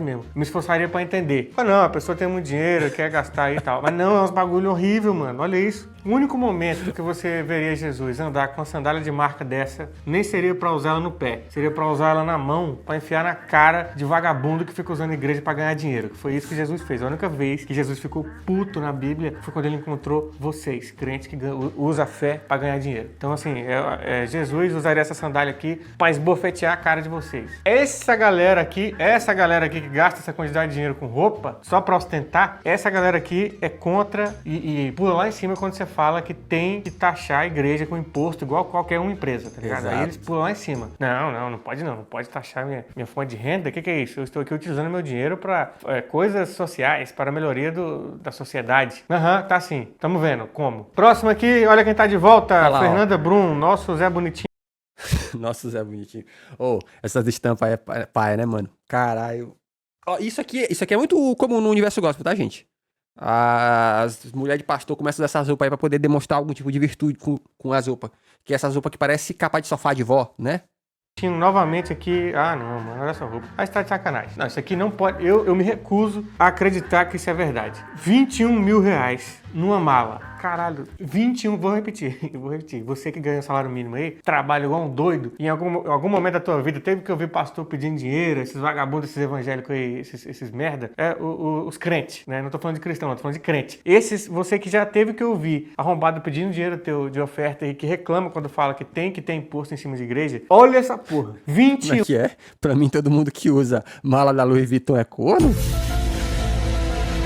Mesmo. Me esforçaria pra entender. Mas não, a pessoa tem muito dinheiro, quer gastar e tal. Mas não, é uns bagulho horrível, mano. Olha isso. O único momento que você veria Jesus andar com uma sandália de marca dessa, nem seria pra usar ela no pé. Seria pra usar ela na mão, pra enfiar na cara de vagabundo que fica usando igreja pra ganhar dinheiro. Foi isso que Jesus fez. A única vez que Jesus ficou puto na Bíblia foi quando ele encontrou vocês, crentes que usam a fé pra ganhar dinheiro. Então, assim, Jesus usaria essa sandália aqui pra esbofetear a cara de vocês. Essa galera aqui que gasta essa quantidade de dinheiro com roupa só pra ostentar, essa galera aqui é contra e pula lá em cima quando você fala que tem que taxar a igreja com imposto igual qualquer uma empresa, tá ligado? Exato. Aí eles pulam lá em cima. Não pode taxar minha fonte de renda. O que é isso? Eu estou aqui utilizando meu dinheiro pra coisas sociais, para a melhoria da sociedade. Tá sim. Tamo vendo. Como? Próximo aqui, olha quem tá de volta. Lá, Fernanda Brum, nosso Zé Bonitinho. Nossa, Zé Bonitinho. Essas estampas aí é paia, né, mano? Caralho. Isso aqui é muito comum no universo gospel, tá, gente? As mulheres de pastor começam a usar essas roupas aí pra poder demonstrar algum tipo de virtude com as roupas. Que é essas roupas que parece capa de sofá de vó, né? Novamente aqui. Não, mano, olha essa roupa. Mas tá de sacanagem. Não, isso aqui não pode. Eu me recuso a acreditar que isso é verdade. 21 mil reais numa mala. Caralho, 21, vou repetir. Você que ganha um salário mínimo aí, trabalha igual um doido, e em algum momento da tua vida teve que ouvir pastor pedindo dinheiro, esses vagabundos, esses evangélicos aí, esses merda, os crentes, né? Não tô falando de cristão, não, tô falando de crente. Você que já teve que ouvir arrombado pedindo dinheiro teu de oferta e que reclama quando fala que tem imposto em cima de igreja, olha essa porra. 21. Como é que é? Pra mim, todo mundo que usa mala da Louis Vuitton é corno?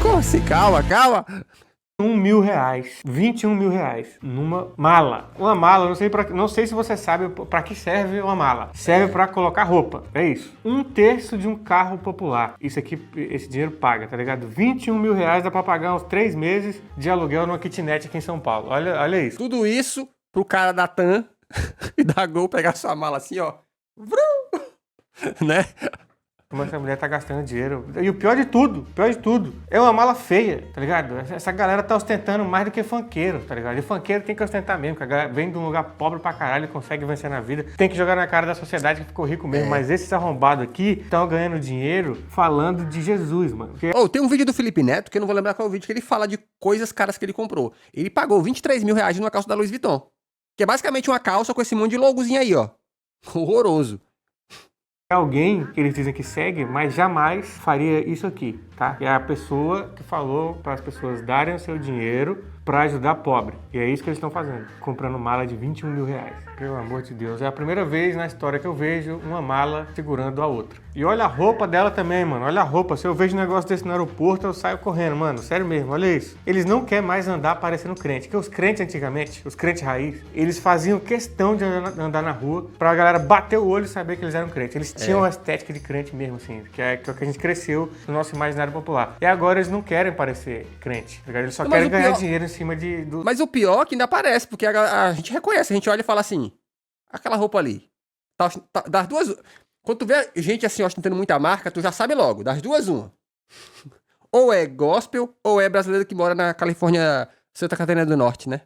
Como assim? Calma. 21 mil reais. 21 mil reais numa mala. Uma mala, não sei se você sabe pra que serve uma mala. Serve pra colocar roupa. É isso. 1/3 de um carro popular. Isso aqui, esse dinheiro paga, tá ligado? 21 mil reais dá pra pagar uns 3 meses de aluguel numa kitnet aqui em São Paulo. Olha isso. Tudo isso pro cara da TAM e da Gol pegar sua mala assim, ó. Né? Como essa mulher tá gastando dinheiro. E o pior de tudo, é uma mala feia, tá ligado? Essa galera tá ostentando mais do que funkeiro, tá ligado? E funkeiro tem que ostentar mesmo, porque a galera vem de um lugar pobre pra caralho e consegue vencer na vida. Tem que jogar na cara da sociedade que ficou rico mesmo. Mas esses arrombados aqui estão ganhando dinheiro falando de Jesus, mano. Tem um vídeo do Felipe Neto, que eu não vou lembrar qual é o vídeo, que ele fala de coisas caras que ele comprou. Ele pagou 23 mil reais numa calça da Louis Vuitton. Que é basicamente uma calça com esse monte de logozinho aí, ó. Horroroso. Alguém que eles dizem que segue, mas jamais faria isso aqui, tá? É a pessoa que falou para as pessoas darem o seu dinheiro para ajudar pobre. E é isso que eles estão fazendo, comprando mala de 21 mil reais. Pelo amor de Deus, é a primeira vez na história que eu vejo uma mala segurando a outra. E olha a roupa dela também, mano. Olha a roupa. Se eu vejo um negócio desse no aeroporto, eu saio correndo, mano. Sério mesmo, olha isso. Eles não querem mais andar parecendo crente. Porque os crentes antigamente, os crentes raiz, eles faziam questão de andar na rua pra galera bater o olho e saber que eles eram crentes. Eles tinham uma estética de crente mesmo, assim, que é o que a gente cresceu no nosso imaginário popular. E agora eles não querem parecer crente. Eles só querem ganhar dinheiro em cima do... Mas o pior é que ainda parece, porque a gente reconhece, a gente olha e fala assim, aquela roupa ali, das duas... Quando tu vê gente assim ostentando muita marca, tu já sabe logo, das duas uma. Ou é gospel, ou é brasileiro que mora na Califórnia, Santa Catarina do Norte, né?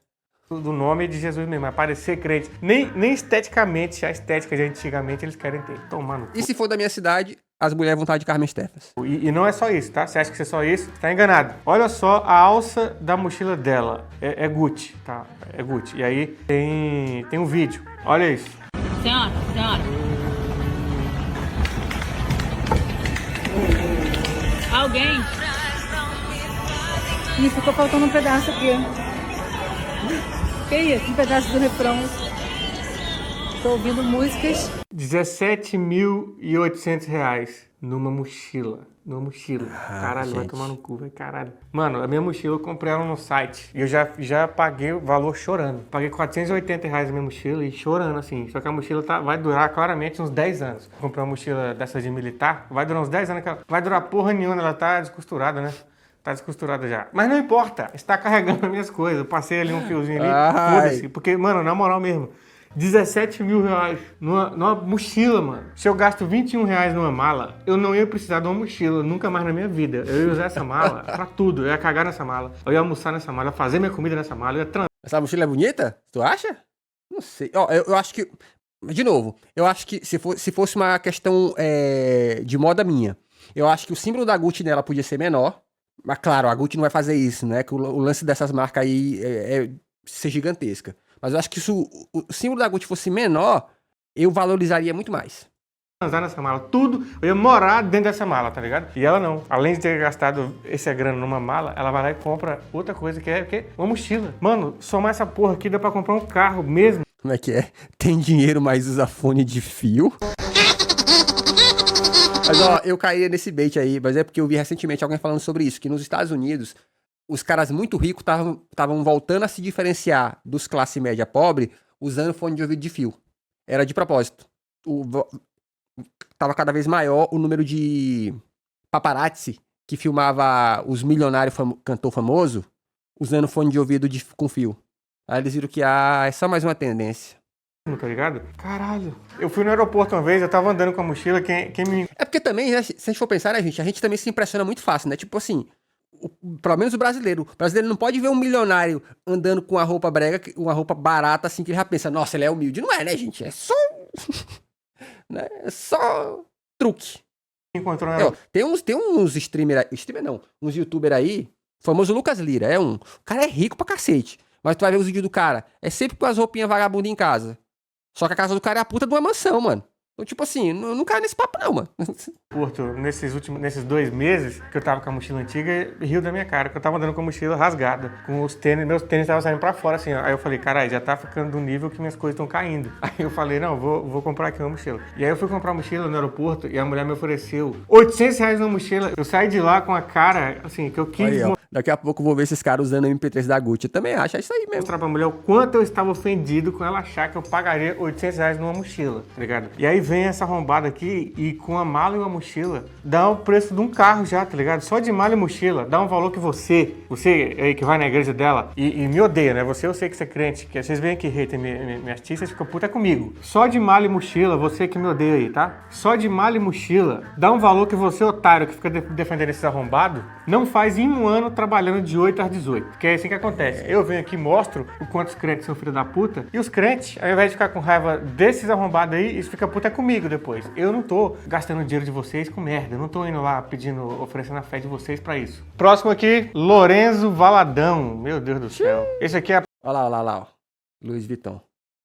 Do nome de Jesus mesmo, é parecer crente. Nem esteticamente, a estética de antigamente eles querem ter. Tomando. E se for da minha cidade, as mulheres vão estar de Carmen Steffas. E não é só isso, tá? Você acha que é só isso? Tá enganado. Olha só a alça da mochila dela. É Gucci, tá? É Gucci. E aí tem um vídeo. Olha isso. Senhora. Alguém? Me ficou faltando um pedaço aqui. Que isso? Um pedaço do refrão. Tô ouvindo músicas. 17.800 reais numa mochila. Caralho, gente. vai tomar no cu, velho. Caralho. Mano, a minha mochila eu comprei ela no site. E eu já paguei o valor chorando. Paguei 480 reais a minha mochila e chorando, assim. Só que a mochila vai durar claramente uns 10 anos. Comprei uma mochila dessa de militar. Vai durar uns 10 anos. Vai durar porra nenhuma. Ela tá descosturada, né? Tá descosturada já. Mas não importa. Está carregando as minhas coisas. Eu passei ali um fiozinho ali. Foda-se. Porque, mano, na moral mesmo. 17 mil reais numa mochila, mano. Se eu gasto 21 reais numa mala, eu não ia precisar de uma mochila nunca mais na minha vida. Eu ia usar essa mala pra tudo. Eu ia cagar nessa mala. Eu ia almoçar nessa mala. Eu ia fazer minha comida nessa mala. Eu ia transar. Essa mochila é bonita? Tu acha? Não sei. Eu acho que De novo, eu acho que se fosse uma questão de moda minha, eu acho que o símbolo da Gucci nela podia ser menor. Mas claro, a Gucci não vai fazer isso, né? Que o lance dessas marcas aí é ser gigantesca. Mas eu acho que se o símbolo da Gucci fosse menor, eu valorizaria muito mais. Usar nessa mala, tudo, eu ia morar dentro dessa mala, tá ligado? E ela não. Além de ter gastado essa grana numa mala, ela vai lá e compra outra coisa, que é o quê? Uma mochila. Mano, somar essa porra aqui dá pra comprar um carro mesmo. Como é que é? Tem dinheiro, mas usa fone de fio? Mas ó, eu caí nesse bait aí, mas é porque eu vi recentemente alguém falando sobre isso, que nos Estados Unidos, os caras muito ricos estavam voltando a se diferenciar dos classe média pobre usando fone de ouvido de fio. Era de propósito. Tava cada vez maior o número de paparazzi que filmava os milionários cantor famoso usando fone de ouvido com fio. Aí eles viram que é só mais uma tendência. Tá ligado? Caralho. Eu fui no aeroporto uma vez, eu tava andando com a mochila, quem me... É porque também, né, se a gente for pensar, né, a gente também se impressiona muito fácil, né? Tipo assim, pelo menos o brasileiro. O brasileiro não pode ver um milionário andando com uma roupa brega, uma roupa barata, assim, que ele já pensa, nossa, ele é humilde. Não é, né, gente? É só... né? É só truque. Encontrou tem uns streamer não, uns youtuber aí, o famoso Lucas Lira, o cara é rico pra cacete. Mas tu vai ver os vídeos do cara, é sempre com as roupinhas vagabundas em casa. Só que a casa do cara é a puta de uma mansão, mano. Então, tipo assim, não cai nesse papo não, mano. Porto, nesses 2 meses que eu tava com a mochila antiga, riu da minha cara, que eu tava andando com a mochila rasgada, com os tênis, meus tênis estavam saindo pra fora, assim, ó. Aí eu falei, caralho, já tá ficando do nível que minhas coisas estão caindo. Aí eu falei, não, vou comprar aqui uma mochila. E aí eu fui comprar uma mochila no aeroporto e a mulher me ofereceu R$800 na mochila. Eu saí de lá com a cara, assim, que eu quis... Aí, ó, daqui a pouco eu vou ver esses caras usando MP3 da Gucci. Eu também acho, é isso aí mesmo. Mostrar pra mulher o quanto eu estava ofendido com ela achar que eu pagaria R$800 numa mochila, tá ligado? E aí vem essa arrombada aqui e com a mala e uma mochila dá o preço de um carro já, tá ligado? Só de mala e mochila dá um valor que você aí que vai na igreja dela e me odeia, né? Eu sei que você é crente, que vocês vêm aqui hater minha artista, ficam puta comigo. Só de mala e mochila, você que me odeia aí, tá? Só de mala e mochila dá um valor que você, otário, que fica defendendo esses arrombados, não faz em um ano trabalhando de 8 às 18. Que é assim que acontece. Eu venho aqui e mostro o quanto os crentes são filho da puta, e os crentes, ao invés de ficar com raiva desses arrombados aí, isso fica puta comigo depois. Eu não tô gastando dinheiro de vocês com merda. Eu não tô indo lá oferecendo a fé de vocês pra isso. Próximo aqui, Lorenzo Valadão. Meu Deus do céu. Esse aqui é a Olha lá, ó. Luiz Vitão.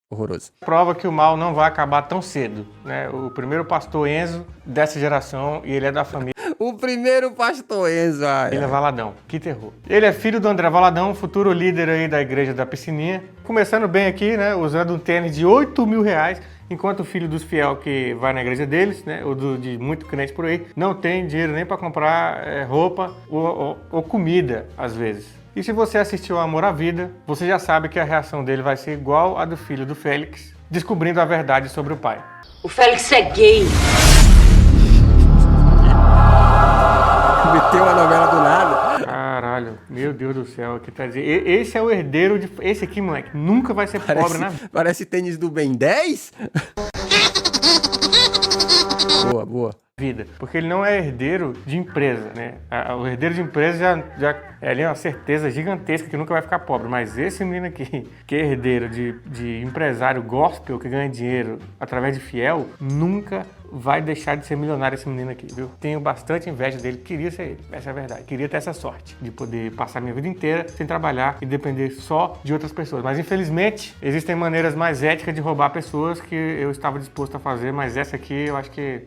Horroroso. prova que o mal não vai acabar tão cedo, né? O primeiro pastor Enzo dessa geração, e ele é da família. O primeiro pastor Enzo, Ele é Valadão. Que terror. Ele é filho do André Valadão, futuro líder aí da igreja da Piscininha. Começando bem aqui, né? Usando um tênis de R$8.000. Enquanto o filho dos fiel que vai na igreja deles, né, ou de muito crente por aí, não tem dinheiro nem para comprar roupa ou comida, às vezes. E se você assistiu Amor à Vida, você já sabe que a reação dele vai ser igual a do filho do Félix, descobrindo a verdade sobre o pai. O Félix é gay. Meteu a novela do nada. Caralho, meu Deus do céu, que tá dizendo. Esse é o herdeiro de. Esse aqui, moleque, nunca vai ser pobre na vida. Parece tênis do Ben 10? Boa. Porque ele não é herdeiro de empresa, né? O herdeiro de empresa já é ali uma certeza gigantesca que nunca vai ficar pobre. Mas esse menino aqui, que é herdeiro de empresário gospel, que ganha dinheiro através de fiel, nunca vai deixar de ser milionário esse menino aqui, viu? Tenho bastante inveja dele, queria ser ele, essa é a verdade. Queria ter essa sorte de poder passar minha vida inteira sem trabalhar e depender só de outras pessoas. Mas infelizmente, existem maneiras mais éticas de roubar pessoas que eu estava disposto a fazer, mas essa aqui eu acho que...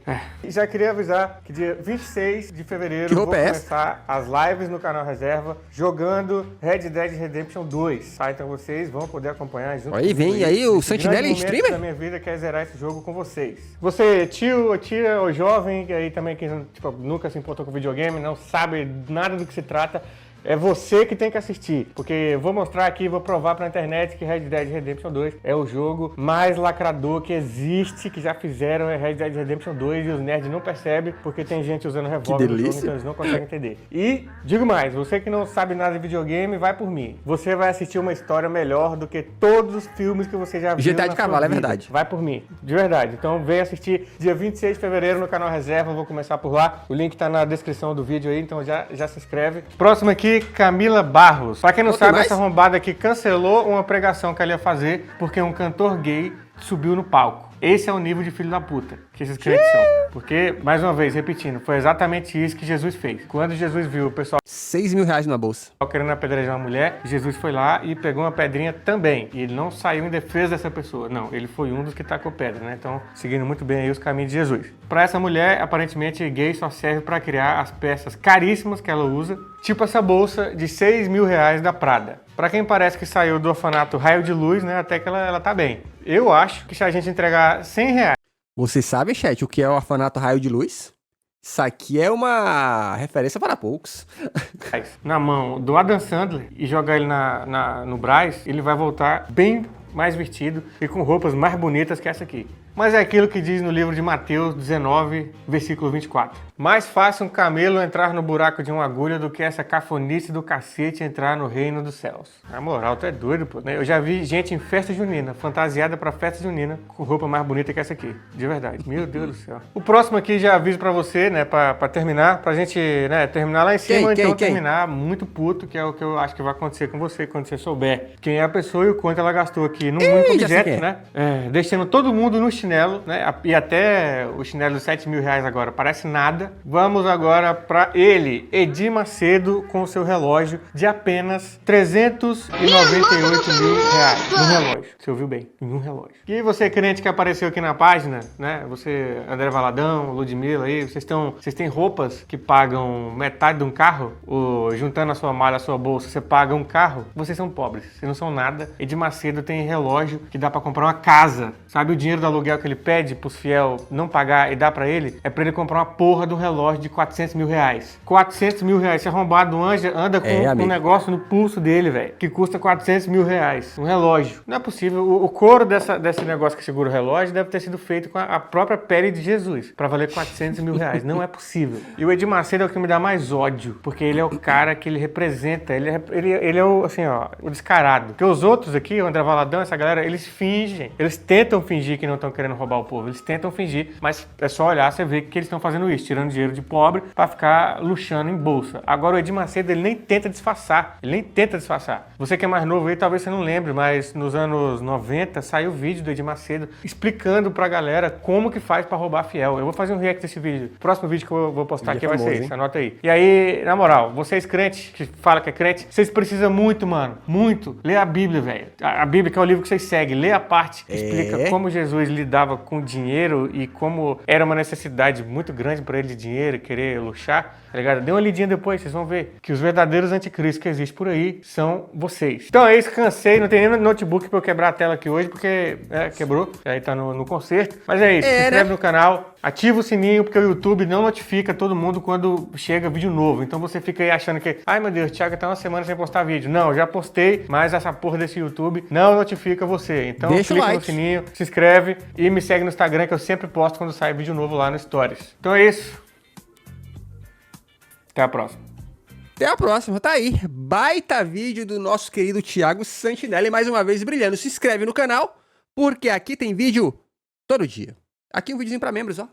E já queria avisar que dia 26 de fevereiro vou começar as lives no canal Reserva jogando Red Dead Redemption 2, tá? Então vocês vão poder acompanhar junto. Aí vem aí o Sentinela em streamer? Da minha vida quer zerar esse jogo com vocês. Você, tio, ou tia, ou jovem, que aí também que tipo, nunca se importou com videogame, não sabe nada do que se trata, é você que tem que assistir, porque eu vou mostrar aqui, vou provar pra internet que Red Dead Redemption 2 é o jogo mais lacrador que existe, que já fizeram é Red Dead Redemption 2 e os nerds não percebem porque tem gente usando revólver no jogo, então eles não conseguem entender. E, digo mais, você que não sabe nada de videogame, vai por mim. Você vai assistir uma história melhor do que todos os filmes que você já viu GTA de cavalo, é verdade. Vai por mim, de verdade. Então vem assistir dia 26 de fevereiro no canal Reserva, vou começar por lá. O link tá na descrição do vídeo aí, então já se inscreve. Próximo aqui, Camila Barros. Pra quem não sabe, essa arrombada aqui cancelou uma pregação que ela ia fazer porque um cantor gay subiu no palco. Esse é o nível de filho da puta que esses crentes são. Porque, mais uma vez, repetindo, foi exatamente isso que Jesus fez. Quando Jesus viu o pessoal 6 mil reais na bolsa. querendo apedrejar uma mulher, Jesus foi lá e pegou uma pedrinha também. E ele não saiu em defesa dessa pessoa. Não, ele foi um dos que tacou pedra, né? Então, seguindo muito bem aí os caminhos de Jesus. Para essa mulher, aparentemente, gay só serve para criar as peças caríssimas que ela usa. Tipo essa bolsa de 6 mil reais da Prada. Para quem parece que saiu do orfanato Raio de Luz, né? Até que ela tá bem. Eu acho que se a gente entregar 100 reais... Você sabe, chat, o que é o orfanato Raio de Luz? Isso aqui é uma referência para poucos. na mão do Adam Sandler e jogar ele no Brás, ele vai voltar bem mais vestido e com roupas mais bonitas que essa aqui. Mas é aquilo que diz no livro de Mateus 19, versículo 24. Mais fácil um camelo entrar no buraco de uma agulha do que essa cafonice do cacete entrar no reino dos céus. Na moral, tu é doido, pô. Eu já vi gente em festa junina, fantasiada pra festa junina, com roupa mais bonita que essa aqui. De verdade. Meu Deus do céu. O próximo aqui já aviso pra você, né, pra terminar, pra gente, né, terminar lá em cima, então terminar muito puto, que é o que eu acho que vai acontecer com você quando você souber quem é a pessoa e o quanto ela gastou aqui num único objeto, né? Deixando todo mundo no chinelo, né? E até o chinelo de 7 mil reais agora parece nada. Vamos agora para ele, Edir Macedo, com o seu relógio de apenas 398 mil reais. No relógio, você ouviu bem, em um relógio. E você, crente que apareceu aqui na página, né? Você, André Valadão, Ludmilla aí, vocês têm roupas que pagam metade de um carro? Ou juntando a sua malha, a sua bolsa, você paga um carro? Vocês são pobres, vocês não são nada. Edir Macedo tem relógio que dá para comprar uma casa. Sabe o dinheiro do aluguel que ele pede pros fiel não pagar e dá pra ele? É pra ele comprar uma porra do relógio de 400 mil reais. 400 mil reais. Esse arrombado anda com um negócio no pulso dele, velho, que custa 400 mil reais. Um relógio. Não é possível. O couro desse negócio que segura o relógio deve ter sido feito com a própria pele de Jesus, pra valer 400 mil reais. Não é possível. E o Edir Macedo é o que me dá mais ódio, porque ele é o cara que ele representa. Ele é o, assim, ó, o descarado. Porque os outros aqui, o André Valadão, essa galera, eles fingem. Eles tentam fingir que não estão querendo roubar o povo. Eles tentam fingir, mas é só olhar, você vê que eles estão fazendo isso, tirando dinheiro de pobre pra ficar luxando em bolsa. Agora o Edir Macedo, ele nem tenta disfarçar. Você que é mais novo aí, talvez você não lembre, mas nos anos 90 saiu vídeo do Edir Macedo explicando pra galera como que faz pra roubar fiel. Eu vou fazer um react desse vídeo. O próximo vídeo que eu vou postar aqui vai ser esse, anota aí. E aí, na moral, vocês crentes que falam que é crente, vocês precisam muito, mano, muito, ler a Bíblia, velho. A Bíblia que é o livro que vocês seguem. Lê a parte que explica como Jesus lidava com dinheiro e como era uma necessidade muito grande pra ele de dinheiro, querer luxar, tá ligado? Dê uma lidinha depois, vocês vão ver que os verdadeiros anticristos que existem por aí são vocês. Então é isso, cansei, não tem nem notebook pra eu quebrar a tela aqui hoje, porque quebrou, aí tá no conserto. Mas é isso, se inscreve no canal, ativa o sininho, porque o YouTube não notifica todo mundo quando chega vídeo novo. Então você fica aí achando que, ai meu Deus, Thiago tá uma semana sem postar vídeo. Não, já postei, mas essa porra desse YouTube não notifica você. Então clica no sininho, se inscreve e me segue no Instagram, que eu sempre posto quando sai vídeo novo lá no Stories. Então é isso. Até a próxima. Até a próxima, tá aí. Baita vídeo do nosso querido Thiago Santinelli, mais uma vez brilhando. Se inscreve no canal, porque aqui tem vídeo todo dia. Aqui um videozinho pra membros, ó.